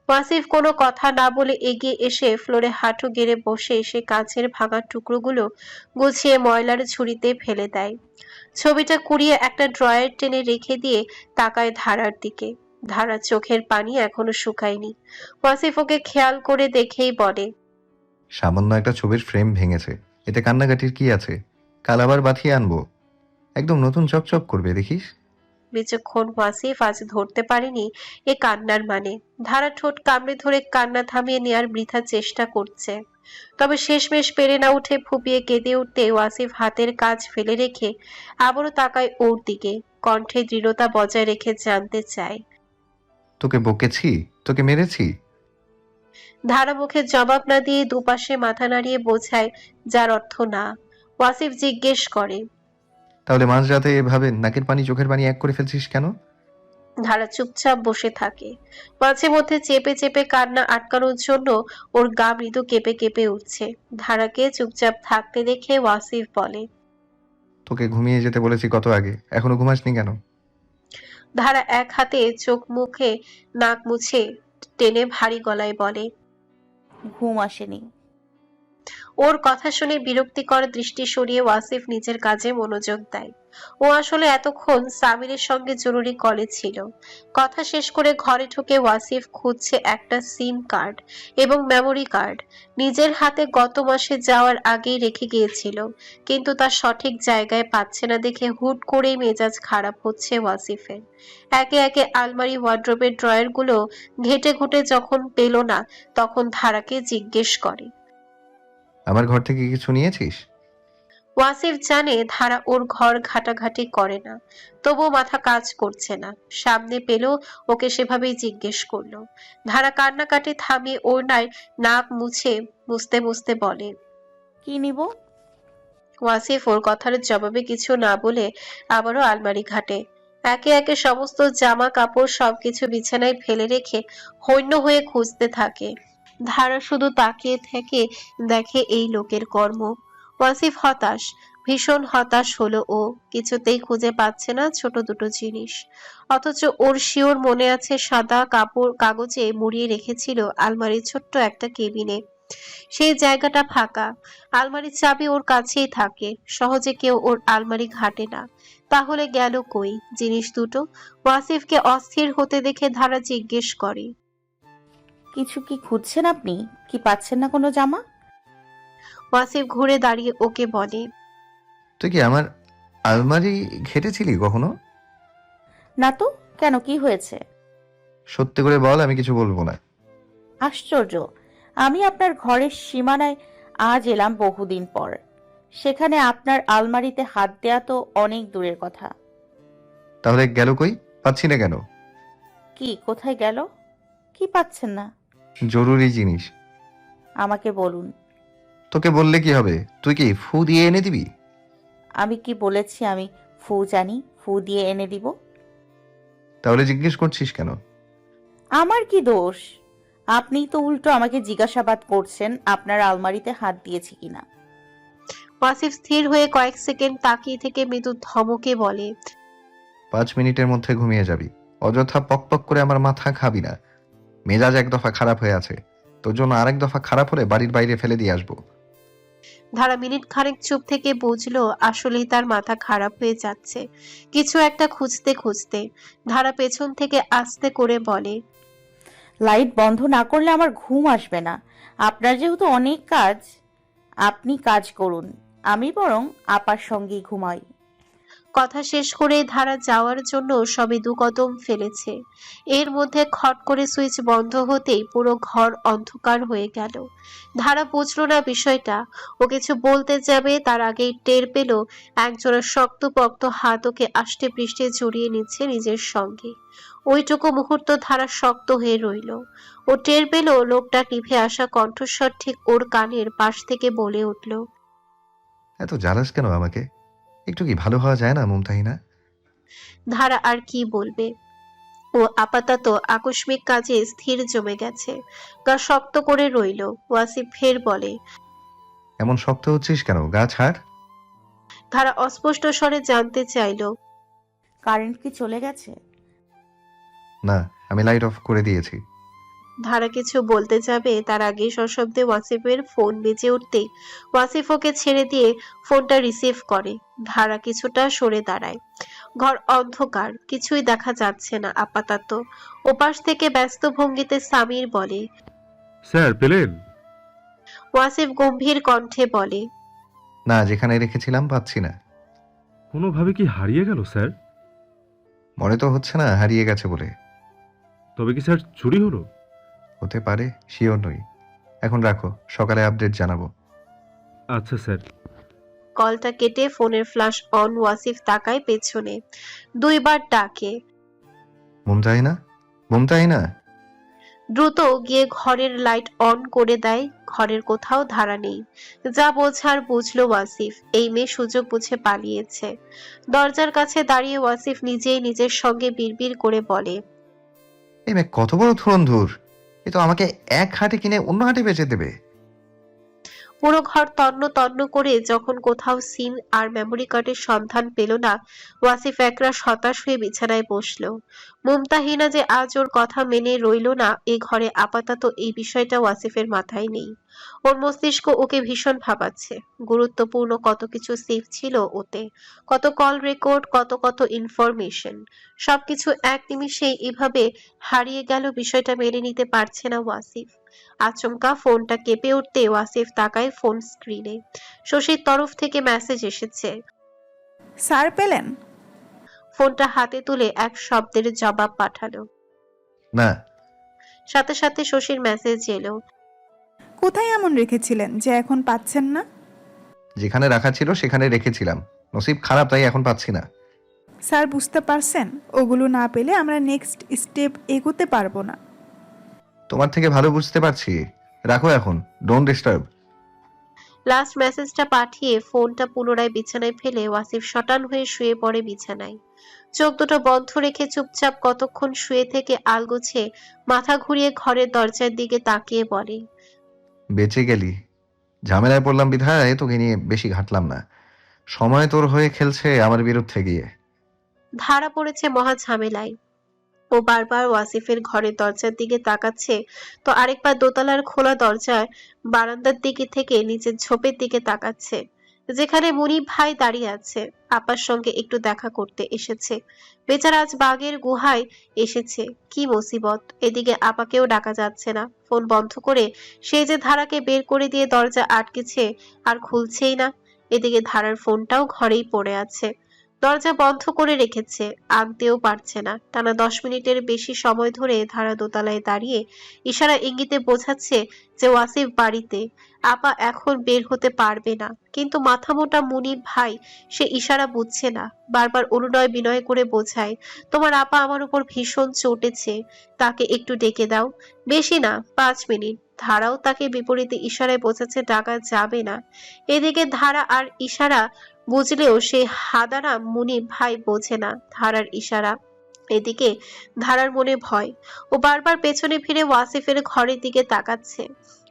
S1: ওয়াসিফ কোনো কথা না বলে এগিয়ে এসে ফ্লোরে হাঁটু গেড়ে বসে সে কাঁচের ভাঙা টুকরোগুলো গুছিয়ে ময়লার ঝুড়িতে ফেলে দেয়। ছবিটা কুড়িয়ে একটা ড্রয়ার টেনে রেখে দিয়ে তাকায় ধারার দিকে। ধারার চোখের পানি এখনো শুকায়নি। ওয়াসিফ ওকে খেয়াল করে দেখেই বলে,
S4: সামান্য একটা ছবির ফ্রেম ভেঙেছে, এতে কান্নাকাটির কি আছে? কাল আবার বাঁধিয়ে আনবো, একদম নতুন চকচক করবে, দেখিস।
S1: বিচক্ষণ ওয়াসিফ আজ ধরতে পারেনি এ কান্নার মানে। ধারা ঠোঁট কামড়ে ধরে কান্না থামিয়ে নেয়ার বৃথা চেষ্টা করছে, তবে শেষমেশ পেরে না উঠে ফুপিয়ে কেঁদে উঠতে ওয়াসিফ হাতের কাজ ফেলে রেখে আবারও তাকায় ওর দিকে, কণ্ঠে দৃঢ়তা বজায় রেখে জানতে চায়,
S4: তোকে বকেছি? তোকে মেরেছি?
S1: ধারা মুখে জবাব না দিয়ে দুপাশে মাথা নাড়িয়ে বোঝায়, যার অর্থ না। ওয়াসিফ জিজ্ঞেস করে,
S4: তাহলে মাঝরাতে এভাবে নাকের পানি চোখের পানি এক করে ফেলছিস কেন?
S1: ধারা চুপচাপ বসে থাকে। মাঝে মধ্যে চেপে চেপে কান্না আটকানোর জন্য ওর গা মৃদু কেঁপে কেঁপে উঠছে। ধারাকে চুপচাপ থাকতে দেখে ওয়াসিফ বলে,
S4: তোকে ঘুমিয়ে যেতে বলেছি কত আগে, এখনো ঘুমাসনি কেন?
S1: ধারা এক হাতে চোখ মুখে নাক মুছে টেনে ভারী গলায় বলে,
S7: ঘুম আসেনি।
S1: ওর কথা শুনে বিরক্তিকর দৃষ্টি সরিয়ে ওয়াসিফ নিজের কাজে মনোযোগ দেয়। ও আসলে এতক্ষণ সামিরের সঙ্গে জরুরি কলে ছিল। কথা শেষ করে ঘরে ঢুকে ওয়াসিফ খুঁজছে একটা সিম কার্ড এবং মেমোরি কার্ড। নিজের হাতে গত মাসে যাওয়ার আগেই রেখে গিয়েছিল, কিন্তু তার সঠিক জায়গায় পাচ্ছে না দেখে হুট করেই মেজাজ খারাপ হচ্ছে ওয়াসিফের। একে একে আলমারি, ওয়ার্ড্রোবের ড্রয়ারগুলো ঘেটে ঘুটে যখন পেল না, তখন ধারাকে জিজ্ঞেস করে,
S4: আমার ঘর থেকে কিছু নিয়েছিস?
S1: ওয়াসিফ জানে ধারা ওর ঘর ঘাটাঘাটি করে না, তবুও মাথা কাজ করছে না। সামনে পেল ওকে সেভাবেই জিজ্ঞেস করলো। ধারা কান্নাকাটি থামিয়ে ওড়নায় নাক মুছে মুছতে মুছতে বলে,
S7: কি নিব?
S1: ওয়াসিফ ওর কথার জবাবে কিছু না বলে আবারও আলমারি ঘাটে। একে একে সমস্ত জামা কাপড় সবকিছু বিছানায় ফেলে রেখে হইন্য হয়ে খুঁজতে থাকে। ধারা শুধু তাকিয়ে থেকে দেখে এই লোকের কর্ম। ওয়াসিফ হতাশ, ভীষণ হতাশ হলো ও। কিছুতেই খুঁজে পাচ্ছে না ছোট দুটো জিনিস, অথচ ওর শিওর মনে আছে সাদা কাগজে মুড়িয়ে রেখেছিল আলমারির ছোট্ট একটা কেবিনে। সেই জায়গাটা ফাঁকা, আলমারির চাবি ওর কাছেই থাকে, সহজে কেউ ওর আলমারি ঘাটে না। তাহলে গেল কই জিনিস দুটো? ওয়াসিফকে অস্থির হতে দেখে ধারা জিজ্ঞেস করে,
S7: কিছু কি খুঁজছেন আপনি? কি পাচ্ছেন না কোনো জামা?
S1: ওয়াসিফ ঘুরে দাঁড়িয়ে ওকে বলে,
S4: তুই কি আমার আলমারি ঘেটেছিলি কখনো?
S7: না তো, কেন, কি হয়েছে?
S4: সত্যি করে বল, আমি কিছু বলবো না।
S7: আশ্চর্য, আমি আপনার ঘরের সীমানায় আজ এলাম বহুদিন পর। সেখানে আপনার আলমারিতে হাত দেয়া তো অনেক দূরের কথা।
S4: তাহলে গেল কই? পাচ্ছি না কেন?
S7: কি কোথায় গেল? কি পাচ্ছেন না?
S4: জরুরি জিনিস।
S7: আমাকে বলুন।
S4: তোকে বললে কি হবে? তুই কি ফু দিয়ে এনে দিবি?
S7: আমি কি বলেছি আমি ফু জানি? ফু দিয়ে এনে দিব?
S4: তাহলে জিজ্ঞেস করছিস কেন?
S7: আমার কি দোষ? আপনি তো উল্টো আমাকে জিজ্ঞাসাবাদ করছেন আপনার আলমারিতে হাত দিয়েছি কিনা।
S1: ওয়াসিফ স্থির হয়ে কয়েক সেকেন্ড তাকিয়ে থেকে মৃদু ধমকে বলে,
S4: 5 মিনিটের মধ্যে ঘুমিয়ে যাবি। অযথা পক পক করে আমার মাথা খাবি না। মেজাজ এক দফা খারাপ হয়ে আছে, তোর জন্য আরেক দফা খারাপ হলে বাড়ির বাইরে ফেলে দিয়ে আসবো।
S1: ধারা মিনিট খানেক চুপ থেকে বুঝলো আসলেই তার মাথা খারাপ হয়ে যাচ্ছে কিছু একটা খুঁজতে খুঁজতে। ধারা পেছন থেকে আস্তে করে বলে,
S7: লাইট বন্ধ না করলে আমার ঘুম আসবে না। আপনার যেহেতু অনেক কাজ, আপনি কাজ করুন, আমি বরং আপার সঙ্গেই ঘুমাই।
S1: কথা শেষ করে ধারা যাওয়ার জন্য সবে 2 কদম ফেলেছে, এর মধ্যে খট করে সুইচ বন্ধ হতেই পুরো ঘর অন্ধকার হয়ে গেল। ধারা বুঝলো না বিষয়টা। ও কিছু বলতে যাবে তার আগেই টের পেল একজোড়া শক্তপোক্ত হাত ওকে আষ্টে পৃষ্ঠে জড়িয়ে নিচ্ছে নিজের সঙ্গে। ওইটুকু মুহূর্ত ধারা শক্ত হয়ে রইল। ও টের পেল লোকটা নিভে আসা কণ্ঠস্বর ঠিক ওর কানের পাশ থেকে বলে উঠল,
S4: এত জ্বালাস কেন আমাকে? একটু কি ভালো হওয়া যায় না মুমতাহিনা?
S1: ধারা আর কি বলবে। ও আপাতত আকস্মিক কাজে স্থির জমে গেছে, গা শক্ত করে রইল। ওয়াসিফ ফের বলে,
S4: এমন শক্ত হচ্ছিস কেন? গা ছাড়।
S1: ধারা অস্পষ্ট স্বরে জানতে চাইল,
S7: কারেন্ট কি চলে গেছে?
S4: না, আমি লাইট অফ করে দিয়েছি।
S1: ধারা কিছু বলতে যাবে তার আগে সশব্দে ওয়াসিফের ফোন বেজে উঠতেই ওয়াসিফ ওকে ছেড়ে দিয়ে ফোনটা রিসিভ করে। ধারা কিছুটা সরে দাঁড়ায়। ঘর অন্ধকার, কিছুই দেখা যাচ্ছে না আপাতত। ওপাশ থেকে ব্যস্ত ভঙ্গিতে সামির বলে,
S2: স্যার পেলেন?
S1: ওয়াসিফ গম্ভীর কণ্ঠে বলে,
S4: না, যেখানে রেখেছিলাম পাচ্ছি না।
S2: কোনোভাবে কি হারিয়ে গেল স্যার?
S4: মনে তো হচ্ছে না হারিয়ে গেছে বলে।
S2: তবে কি স্যার চুরি হলো?
S4: হতে পারে, শিওর নই। এখন রাখো, সকালে আপডেট জানাবো।
S2: আচ্ছা স্যার।
S1: কলটা কেটে ফোনের ফ্ল্যাশ অন। ওয়াসিফ তাকায় পেছনে, 2 বার ডাকে।
S4: মুমতাহিনা, মুমতাহিনা।
S1: দ্রুত গিয়ে ঘরের লাইট অন করে দেয়। ঘরের কোথাও ধারা নেই। যা বোঝার বুঝলো ওয়াসিফ, এই মেয়ে সুযোগ বুঝে পালিয়েছে। দরজার কাছে দাঁড়িয়ে ওয়াসিফ নিজেই নিজের সঙ্গে বিড়বিড় করে বলে,
S4: এই মেয়ে কত বড় ধুরন্ধুর! এ তো আমাকে এক হাটে কিনে অন্য হাটে বেচে দেবে।
S1: পুরো ঘর তন্ন তন্ন করে যখন কোথাও সিম আর মেমোরি কার্ডের সন্ধান পেল না, ওয়াসিফ একরাশ হতাশ হয়ে বিছানায় বসলো। মুমতাহিনা যে আজ ওর কথা মেনে রইল না, এ ঘরে আপাতত এই বিষয়টা ওয়াসিফের মাথায় নেই। ওর মস্তিষ্ক ওকে ভীষণ ভাবাচ্ছে। গুরুত্বপূর্ণ কত কিছু সেভ ছিল ওতে, কত কল রেকর্ড, কত কত ইনফরমেশন। সবকিছু এক নিমিষেই এভাবে হারিয়ে গেল, বিষয়টা মেনে নিতে পারছে না ওয়াসিফ। আচমকা ফোনটা কেঁপে উঠতে ওয়াসিফ তাকায় ফোন স্ক্রিনে। শশীর তরফ থেকে মেসেজ এসেছে।
S8: স্যার পেলেন?
S1: ফোনটা হাতে তুলে এক শব্দের জবাব পাঠালো।
S4: না।
S1: সাথে সাথে শশীর মেসেজ এলো,
S8: কোথায় এমন রেখেছিলেন যে এখন পাচ্ছেন না?
S4: যেখানে রাখা ছিল সেখানে রেখেছিলাম, নসিব খারাপ তাই এখন পাচ্ছি না।
S8: স্যার বুঝতে পারছেন, ওগুলো না পেলে আমরা নেক্সট স্টেপ এগোতে পারবো না।
S4: তোমার থেকে ভালো বুঝতে পারছি, রাখো এখন, ডোন্ট ডিস্টার্ব।
S1: লাস্ট মেসেজটা পাঠিয়ে ফোনটা পুনরায় বিছানায় ফেলে ওয়াসিফ শটান হয়ে শুয়ে পড়ে বিছানায়। চোখ দুটো বন্ধ রেখে চুপচাপ কতক্ষণ শুয়ে থেকে আলগোছে মাথা ঘুরিয়ে ঘরের দরজার দিকে তাকিয়ে বলে,
S4: বেঁচে গেলি। ঝামেলায় পড়লাম বিধায় তোকে নিয়ে বেশি ঘাটলাম না। সময় তোর হয়ে খেলছে আমার বিরুদ্ধে গিয়ে।
S1: ধারা পড়েছে মহা ঝামেলায়। ও বারবার ওয়াসিফের ঘরের দরজার দিকে তাকাচ্ছে, তো আরেকবার দোতলার খোলা দরজার বারান্দার দিকে থেকে নিচের ঝোপের দিকে তাকাচ্ছে, যেখানে মুনিব ভাই দাঁড়িয়ে আছে, আপার সঙ্গে একটু দেখা করতে এসেছে। বেচারা আজ বাঘের গুহায় এসেছে, কি মুসিবত। এদিকে আপাকেও ডাকা যাচ্ছে না, ফোন বন্ধ করে সে যে ধারাকে বের করে দিয়ে দরজা আটকেছে আর খুলছেই না। এদিকে ধারার ফোনটাও ঘরেই পড়ে আছে, দরজা বন্ধ করে রেখেছে, আঁকতেও পারছে না। টানা 10 মিনিটের বেশি সময় ধরে ধারা দোতলায় দাঁড়িয়ে ইশারা ইঙ্গিতে বোঝাচ্ছে যে ওয়াসিফ বাড়িতে, আপা এখন বের হতে পারবে না। কিন্তু মাথা মোটা মুনিব ভাই সে ইশারা বুঝছে না, বারবার অনুনয় বিনয় করে বোঝায়, তোমার আপা আমার উপর ভীষণ চটেছে, তাকে একটু ডেকে দাও। বেশি না, 5 মিনিট। ধারাও তাকে বিপরীতে ইশারায় বোঝাচ্ছে ডাকা যাবে না। এদিকে ধারা আর ইশারা বুঝলেও সে হাদারাম মুনিব ভাই বোঝে না ধারার ইশারা। এদিকে ধারার মনে ভয়, ও বারবার পেছনে ফিরে ওয়াসিফের ঘরের দিকে তাকাচ্ছে,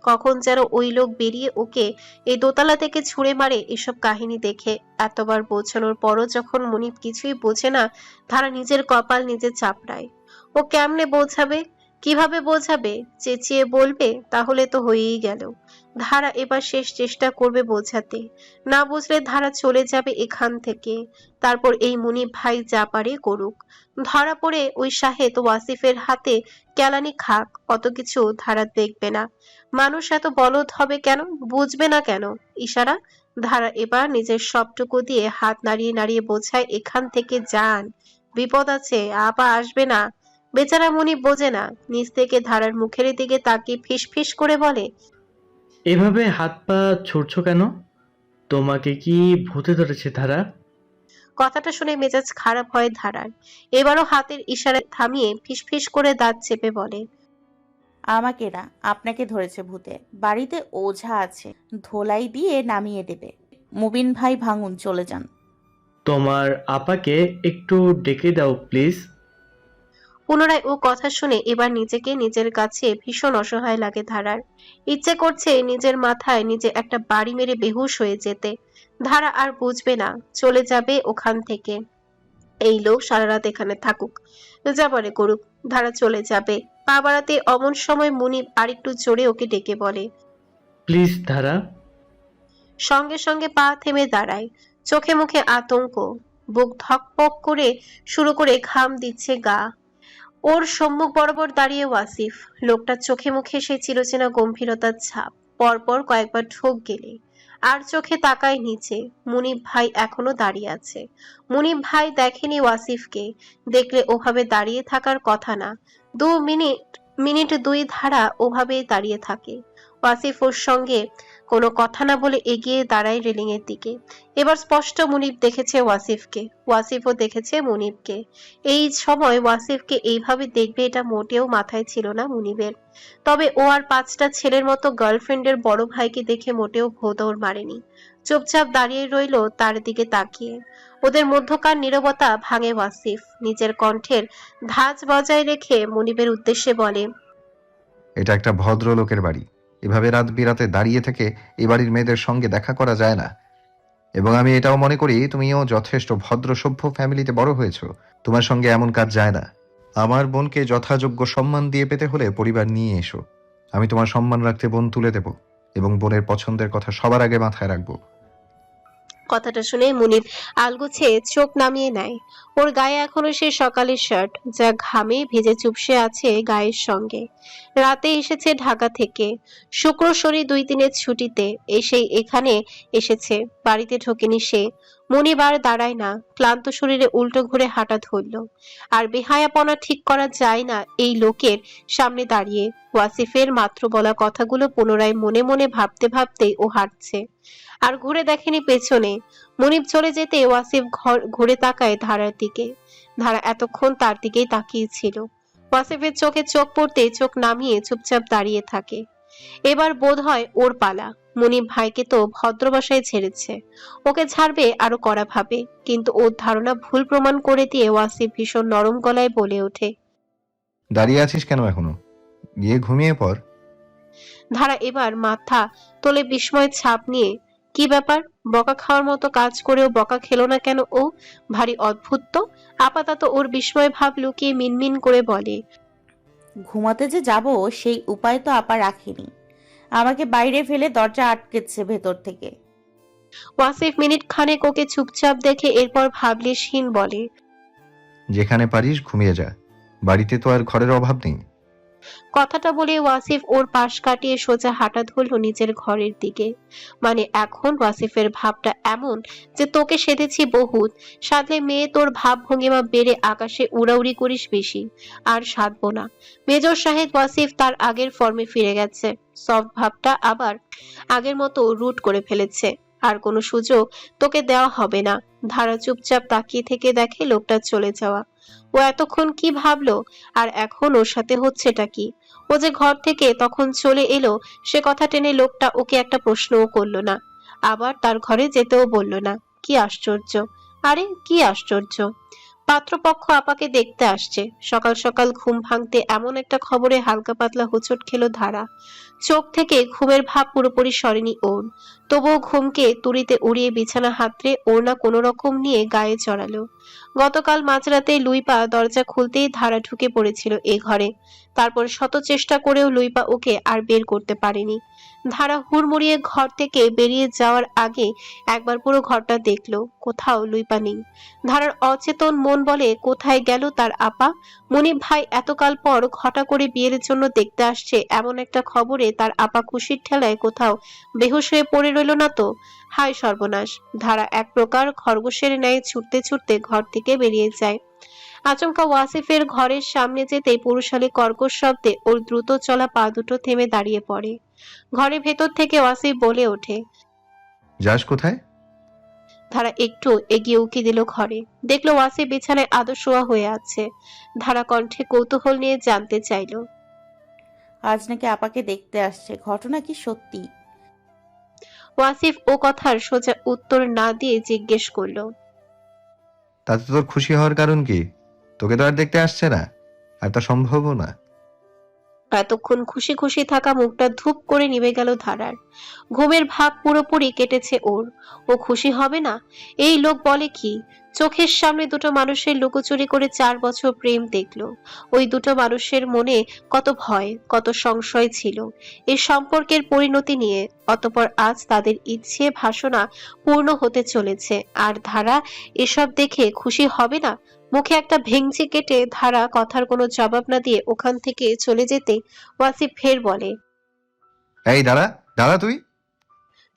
S1: কখন যেন ওই লোক বেরিয়ে ওকে এই দোতলা থেকে ছুঁড়ে মারে। এসব কাহিনী দেখে এতবার বোঝানোর পরও যখন মুনিব কিছুই বোঝে না, ধারা নিজের কপাল নিজে চাপড়ায়। ও কেমনে বোঝাবে, কিভাবে বোঝাবে? চেঁচিয়ে বলবে? তাহলে তো হয়েই গেল। ধারা এবার শেষ চেষ্টা করবে বোঝাতে, না বুঝলে ধারা চলে যাবে এখান থেকে। তারপর এই মুনিব ভাই যা পারে করুক, ধরা পড়ে ওই শাহেদ ওয়াসিফের হাতে কেলানি খাক, অত কিছু ধারা দেখবে না। মানুষ এত বলদ হবে কেন, বুঝবে না কেন ইশারা? ধারা এবার নিজের সবটুকু দিয়ে হাত নাড়িয়ে নাড়িয়ে বোঝায়, এখান থেকে যান, বিপদ আছে, আপা আসবে না। বেচারা মুনিব বোঝে না, নিচ থেকে ধারার মুখের দিকে তাকিয়ে ফিস ফিস করে বলে,
S10: এভাবে হাত পা ছুড়ছো কেন? তোমাকে কি ভূতে ধরেছে ধারা?
S1: কথাটা শুনে মেজাজ খারাপ হয় ধারার। এবারও হাতের ইশারায় থামিয়ে ফিসফিস করে দাঁত চেপে বলে,
S7: আমাকে না, আপনাকে ধরেছে ভূতে। বাড়িতে ওঝা আছে, ধোলাই দিয়ে নামিয়ে দেবে। মুবিন ভাই ভাঙুন, চলে যান।
S10: তোমার আপাকে একটু ডেকে দাও প্লিজ।
S1: পুনরায় ও কথা শুনে এবার নিজেকে নিজের কাছে ভীষণ অসহায় লাগে ধারার। ইচ্ছে করছে নিজের মাথায় নিজে একটা বাড়ি মেরে বেহুশ হয়ে যেতে। ধারা আর বুঝবে না, চলে যাবে ওখান থেকে। এই লোক সারা রাত এখানে থাকুক, যা বলে করুক, ধারা চলে যাবে। পা বাড়াতে অমন সময় মুনিব আরেকটু জোরে ওকে ডেকে বলে,
S10: প্লিজ ধারা।
S1: সঙ্গে সঙ্গে পা থেমে দাঁড়ায়, চোখে মুখে আতঙ্ক, বুক ধকপক করে শুরু করে ঘাম দিচ্ছে গা। ওর সম্মুখ বরাবর দাঁড়িয়ে ওয়াসিফ, লোকটার চোখে মুখে সেই চিরচেনা গম্ভীরতার ছাপ। পরপর কয়েকবার ঢোক গেলে আর চোখে তাকায় নিচে। মুনিব ভাই এখনো দাঁড়িয়ে আছে। মুনিব ভাই দেখেনি ওয়াসিফকে, দেখলে ওভাবে দাঁড়িয়ে থাকার কথা না। 2 মিনিট 2 ধারা ওভাবেই দাঁড়িয়ে থাকে। ওয়াসিফ ওর সঙ্গে কোনো কথা না বলে এগিয়ে দাঁড়ায় রেলিং এর দিকে। এবার স্পষ্ট মুনিব দেখেছে ওয়াসিফকে, ওয়াসিফও দেখেছে মুনিবকে। এই সময় ওয়াসিফকে এইভাবে দেখবে এটা মোটেও মাথায় ছিল না মুনিবের। তবে ও আর 5টা ছেলের মতো গার্লফ্রেন্ডের বড় ভাইকে দেখে মোটেও ভোদৌড় মারেনি। চুপচাপ দাঁড়িয়ে রইল তার দিকে তাকিয়ে। ওদের মধ্যকার নীরবতা ভাঙে ওয়াসিফ, নিজের কণ্ঠের ধাঁচ বজায় রেখে মুনিবের উদ্দেশ্যে বলে,
S4: এটা একটা ভদ্রলোকের বাড়ি, এভাবে রাত বিরাতে দাঁড়িয়ে থেকে এই বাড়ির মেয়েদের সঙ্গে দেখা করা যায় না। এবং আমি এটাও মনে করি তুমিও যথেষ্ট ভদ্র সভ্য ফ্যামিলিতে বড় হয়েছো, তোমার সঙ্গে এমন কাজ যায় না। আমার বোনকে যথাযোগ্য সম্মান দিয়ে পেতে হলে পরিবার নিয়ে এসো। আমি তোমার সম্মান রাখতে বোন তুলে দেব এবং বোনের পছন্দের কথা সবার আগে মাথায় রাখবো।
S1: কথাটা শুনে মুনিব আলগোছে চোখ নামিয়ে নেয়। ওর গায়ে এখনো সে সকালের শার্ট, যা ঘামে ভেজে চুপসে আছে গায়ের সঙ্গে। রাতে এসেছে ঢাকা থেকে, শুক্র শনি 2 দিনের ছুটিতে এসেই এখানে এসেছে, বাড়িতে ঢোকেনি সে। মুনিব আর দাঁড়ায় না, ক্লান্ত শরীরে উল্টো ঘুরে হাঁটা ধরল। আর বেহায়াপনা ঠিক করা যায় না এই লোকের সামনে দাঁড়িয়ে। ওয়াসিফের মাত্র বলা কথাগুলো পুনরায় মনে মনে ভাবতে ভাবতেই ও হাঁটছে, আর ঘুরে দেখেনি পেছনে। মনিব চলে যেতে ওয়াসিফ ঘুরে তাকায় ধারার দিকে। ধারা এতক্ষণ তার দিকেই তাকিয়েছিল। ওয়াসিফের চোখে চোখ পড়তে চোখ নামিয়ে চুপচাপ দাঁড়িয়ে থাকে। এবার বোধ হয় ওর পালা। মনিব ভাইকে তো ভদ্র ভাষায় ছেড়েছে, ওকে ছাড়বে আরো কড়া ভাবে, কিন্তু ওর ধারণা ভুল প্রমাণ করে দিয়ে ওয়াসিফ ভীষণ নরম গলায় বলে ওঠে,
S4: দাঁড়িয়ে আছিস কেন এখনো? গিয়ে ঘুমিয়ে পড়।
S1: ধারা এবার মাথা তোলে বিস্ময় ছাপ নিয়ে। কি ব্যাপার, বকা খাওয়ার মতো কাজ করেও বকা খেলো না কেন ও? ভারী অদ্ভুত তো। আপাতত ওর বিস্ময় ভাব লুকিয়ে মিনমিন করে বলে,
S7: ঘুমাতে যে যাব সেই উপায় তো আপা রাখিনি, আমাকে বাইরে ফেলে দরজা আটকেছে ভেতর থেকে।
S1: ওয়াসিফ মিনিট খানেক ওকে চুপচাপ দেখে এরপর ভাবলেশহীন বলে,
S4: যেখানে পারিস ঘুমিয়ে যা, বাড়িতে তো আর ঘরের অভাব নেই।
S1: কথাটা বলে ওয়াসিফ ওর পাশ কাটিয়ে সোজা হাঁটা ধরল নিজের ঘরের দিকে। মানে এখন ওয়াসিফের ভাবটা এমন যে তোকে সেধেছি বহুত, সাধলে মেয়ে তোর ভাব ভঙ্গিমা বেড়ে আকাশে উড়াউড়ি করিস বেশি, আর সাধবো না। মেজর সাহেব ওয়াসিফ তার আগের ফর্মে ফিরে গেছে, সফট ভাবটা আবার আগের মতো রুট করে ফেলেছে। আর কোনো সুযোগ তোকে দেওয়া হবে না। ধারা চুপচাপ তাকিয়ে থেকে দেখে লোকটা চলে যাওয়া। ও এতক্ষণ কি ভাবলো, আর এখন ওর সাথে হচ্ছেটা কি? ও যে ঘর থেকে তখন চলে এলো, সে কথা টেনে লোকটা ওকে একটা প্রশ্নও করলো না, আবার তার ঘরে যেতেও বলল না। কি আশ্চর্য! আরে কি আশ্চর্য! পাত্রপক্ষ আপাকে দেখতে আসছে। সকাল সকাল ঘুম ভাঙতে এমন একটা খবরে হালকা পাতলা হোঁচট খেলো ধারা। চোখ থেকে ঘুমের ভাব পুরোপুরি সরেনি ওর, তবুও ঘুমকে তুড়িতে উড়িয়ে বিছানা হাতড়ে ওড়না কোনো রকম নিয়ে গায়ে চড়ালো। গতকাল মাঝরাতে লুইপা দরজা খুলতেই ধারা ঢুকে পড়েছিল এ ঘরে। তারপর শত চেষ্টা করেও লুইপা ওকে আর বের করতে পারেনি। ধারা হুড়মুড়িয়ে ঘর থেকে বেরিয়ে যাওয়ার আগে একবার পুরো ঘরটা দেখলো, কোথাও লুইপা নেই। ধারার অচেতন মন বলে, কোথায় গেল তার আপা? মনিব ভাই এতকাল পর ঘটা করে বিয়ের জন্য দেখতে আসছে, এমন একটা খবরে তার আপা খুশির ঠেলায় কোথাও বেহুশ হয়ে পড়ে রইল না তো? হায় সর্বনাশ! ধারা এক প্রকার খরগোশের ন্যায় ছুটতে ছুটতে ঘর থেকে বেরিয়ে যায়। আচমকা ওয়াসিফের ঘরের সামনে যেতেই পুরুষালী কর্কশ শব্দে ওর দ্রুত চলা পা দুটো থেমে দাঁড়িয়ে পড়ে। ঘরের ভেতর থেকে ওয়াসিফ বলে ওঠে,
S4: যাস কোথায়?
S1: ধারা একটু এগিয়ে উকি দিল ঘরে, দেখলো ওয়াসিফ বিছানায় আদর শোয়া হয়ে আছে। ধারা কণ্ঠে কৌতূহল নিয়ে জানতে চাইল,
S7: আজ নাকি আপাকে দেখতে আসছে, ঘটনা কি সত্যি?
S1: ওয়াসিফ ও কথার সোজা উত্তর না দিয়ে জিজ্ঞেস করলো,
S4: তাতে তোর খুশি হওয়ার কারণ কি? তোকে তো আর দেখতে আসছে না, আর তা সম্ভবও না।
S1: এতক্ষণ খুশি খুশি থাকা মুখটা ধূপ করে নিভে গেল ধারার। ঘুমের ভাব পুরোপুরি কেটেছে ওর। ও খুশি হবে না? এই লোক বলে কি? চোখের সামনে দুটো মানুষের লুকোচুরি করে 4 বছর প্রেম দেখলো। ওই দুটো মানুষের মনে কত ভয়, কত সংশয় ছিল এই সম্পর্কের পরিণতি নিয়ে। অতঃপর আজ তাদের ইচ্ছে ভাসনা পূর্ণ হতে চলেছে, আর ধারা এসব দেখে খুশি হবে না? মুখে একটা ভেঙচি কেটে ধারা কথার কোনো জবাব না দিয়ে ওখান থেকে চলে যেতে ওয়াসিফ ফের বলে,
S4: এই দাঁড়া দাঁড়া তুই।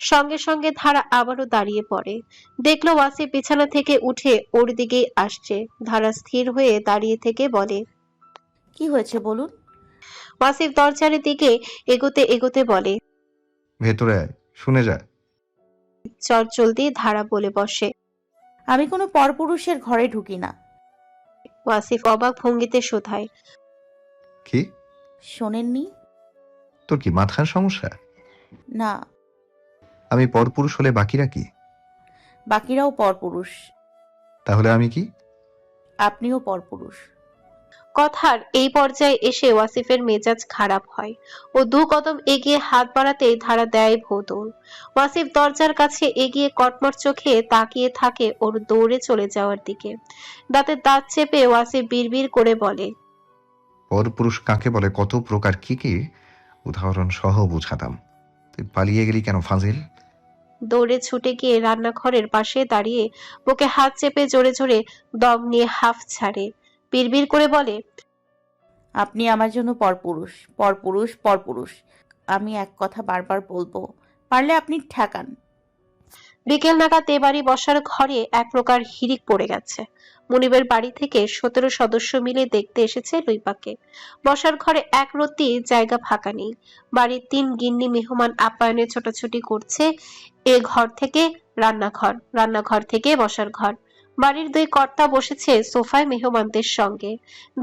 S1: সঙ্গে সঙ্গে ধারা আবারও দাঁড়িয়ে পড়ে। দেখলো ওয়াসিফ বিছানা থেকে উঠে ওর দিকেই আসছে। ধারা স্থির হয়ে দাঁড়িয়ে থেকে বলে,
S7: কি হয়েছে বলুন।
S1: ওয়াসিফ দরজার দিকে এগোতে এগোতে বলে,
S4: ভেতরে আয়, শুনে যা।
S1: চটজলদি ধারা বলে বসে।
S7: আমি কোনো পরপুরুষের ঘরে ঢুকি না।
S1: ওয়াসিফ অবাক ভঙ্গিতে শোধায়,
S4: কি?
S7: শোনেননি?
S4: তোর কি মাথার সমস্যা?
S7: না,
S4: আমি পরপুরুষ হলে বাকিরা কি?
S7: বাকিরাও পরপুরুষ।
S4: তাহলে আমি কি?
S7: আপনিও পরপুরুষ।
S1: কথার এই পর্যায়ে এসে ওয়াসিফের মেজাজ খারাপ হয়। ও 2 কদম এগিয়ে হাত বাড়াতে ধারা দেয় ভোঁদৌড়। ওয়াসিফ দরজার কাছে এগিয়ে কটমট চোখে তাকিয়ে থাকে ওর দৌড়ে চলে যাওয়ার দিকে। দাঁতে দাঁত চেপে ওয়াসিফ বিড়বিড় করে বলে,
S4: পরপুরুষ কাকে বলে, কত প্রকার, কি কি উদাহরণ সহ বুঝাতাম। তুই পালিয়ে গেলি কেন ফাজিল?
S1: দৌড়ে ছুটে গিয়ে রান্নাঘরের পাশে দাঁড়িয়ে বুকে হাত চেপে জোরে জোরে দম নিয়ে হাফ ছাড়ে। বিড়বিড় করে বলে,
S7: আপনি আমার জন্য পরপুরুষ, পরপুরুষ, পরপুরুষ। আমি এক কথা বারবার বলবো, পারলে আপনি ঠেকান।
S1: বিকেল নাগাদ এ বাড়ি বসার ঘরে এক প্রকার হিড়িক পড়ে গেছে। মুনিবের বাড়ি থেকে 17 সদস্য মিলে দেখতে এসেছে লুইপাকে। বসার ঘরে এক রত্তি জায়গা ফাঁকা নেই। বাড়ির 3 গিন্নি মেহমান আপ্যায়নে ছোটাছুটি করছে। এ ঘর থেকে রান্নাঘর, রান্নাঘর থেকে বসার ঘর। বাড়ির 2 কর্তা বসেছে সোফায় মেহমানদের সঙ্গে।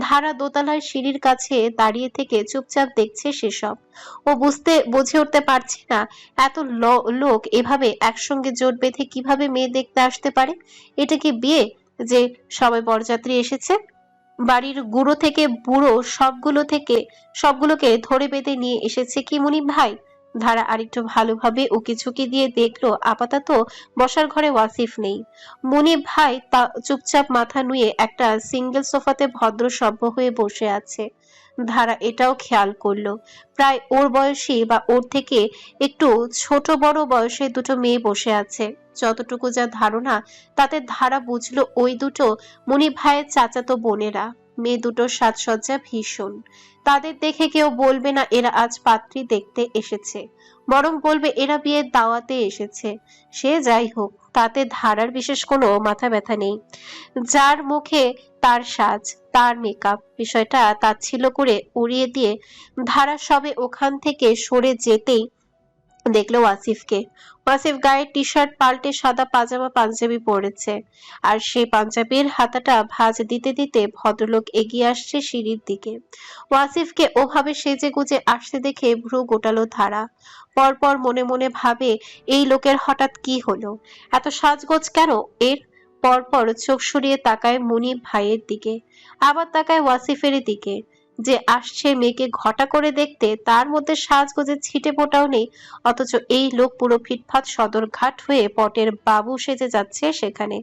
S1: ধারা দোতলার সিঁড়ির কাছে দাঁড়িয়ে থেকে চুপচাপ দেখছে সেসব। ও বুঝে উঠতে পারছে না এত লোক এভাবে একসঙ্গে জোট বেঁধে কিভাবে মেয়ে দেখতে আসতে পারে। এটা কি বিয়ে যে সবাই বরযাত্রী এসেছে? বাড়ির গুঁড়ো থেকে বুড়ো সবগুলোকে ধরে বেঁধে নিয়ে এসেছে কি মুনিব ভাই? ধারা আরেকটু ভালোভাবে উকিঝুঁকি দিয়ে দেখলো আপাতত বসার ঘরে ওয়াসিফ নেই। মুনিব ভাই তা চুপচাপ মাথা নুয়ে একটা সিঙ্গেল সোফাতে ভদ্র সভ্য হয়ে বসে আছে। ধারা এটাও খেয়াল করলো প্রায় ওর বয়সী বা ওর থেকে একটু ছোট বড় বয়সে দুটো মেয়ে বসে আছে। যতটুকু যা ধারণা তাতে ধারা বুঝলো ওই দুটো মুনিব ভাইয়ের চাচাতো বোনেরা। মেয়ে দুটোর সাজসজ্জা ভীষণ। তাদের দেখে কেউ বলবে না এরা আজ পাত্রী দেখতে এসেছে, বরং বলবে এরা বিয়ের দাওয়াতে এসেছে। সে যাই হোক, তাতে ধারার বিশেষ কোনো মাথা ব্যথা নেই। যার মুখে তার সাজ, তার মেকআপ, বিষয়টা তাচ্ছিল্য করে উড়িয়ে দিয়ে ধারা সবে ওখান থেকে সরে যেতেই দেখলো ওয়াসিফকে। ওয়াসিফ গায়ের টি শার্ট পাল্টে সাদা পাজামা পাঞ্জাবি পরেছে, আর সেই পাঞ্জাবির হাতাটা ভাঁজ দিতে দিতে ভদ্রলোক এগিয়ে আসছে সিঁড়ির দিকে। ওয়াসিফকে ওভাবে সেজে গুজে আসতে দেখে ভ্রু গোটালো ধারা। পরপর মনে মনে ভাবে এই লোকের হঠাৎ কি হলো, এত সাজগোজ কেন এর? পরপর চোখ সরিয়ে তাকায় মুনিব ভাইয়ের দিকে, আবার তাকায় ওয়াসিফের দিকে। যে আসছে মেয়েকে ঘটা করে দেখতে, তার মধ্যে সাজগোজের ছিটে ফোটাও নেই, অথচ এই লোক পুরো ফিটফাট সদরঘাট হয়ে পটের বাবু সেজে যাচ্ছে সেখানে।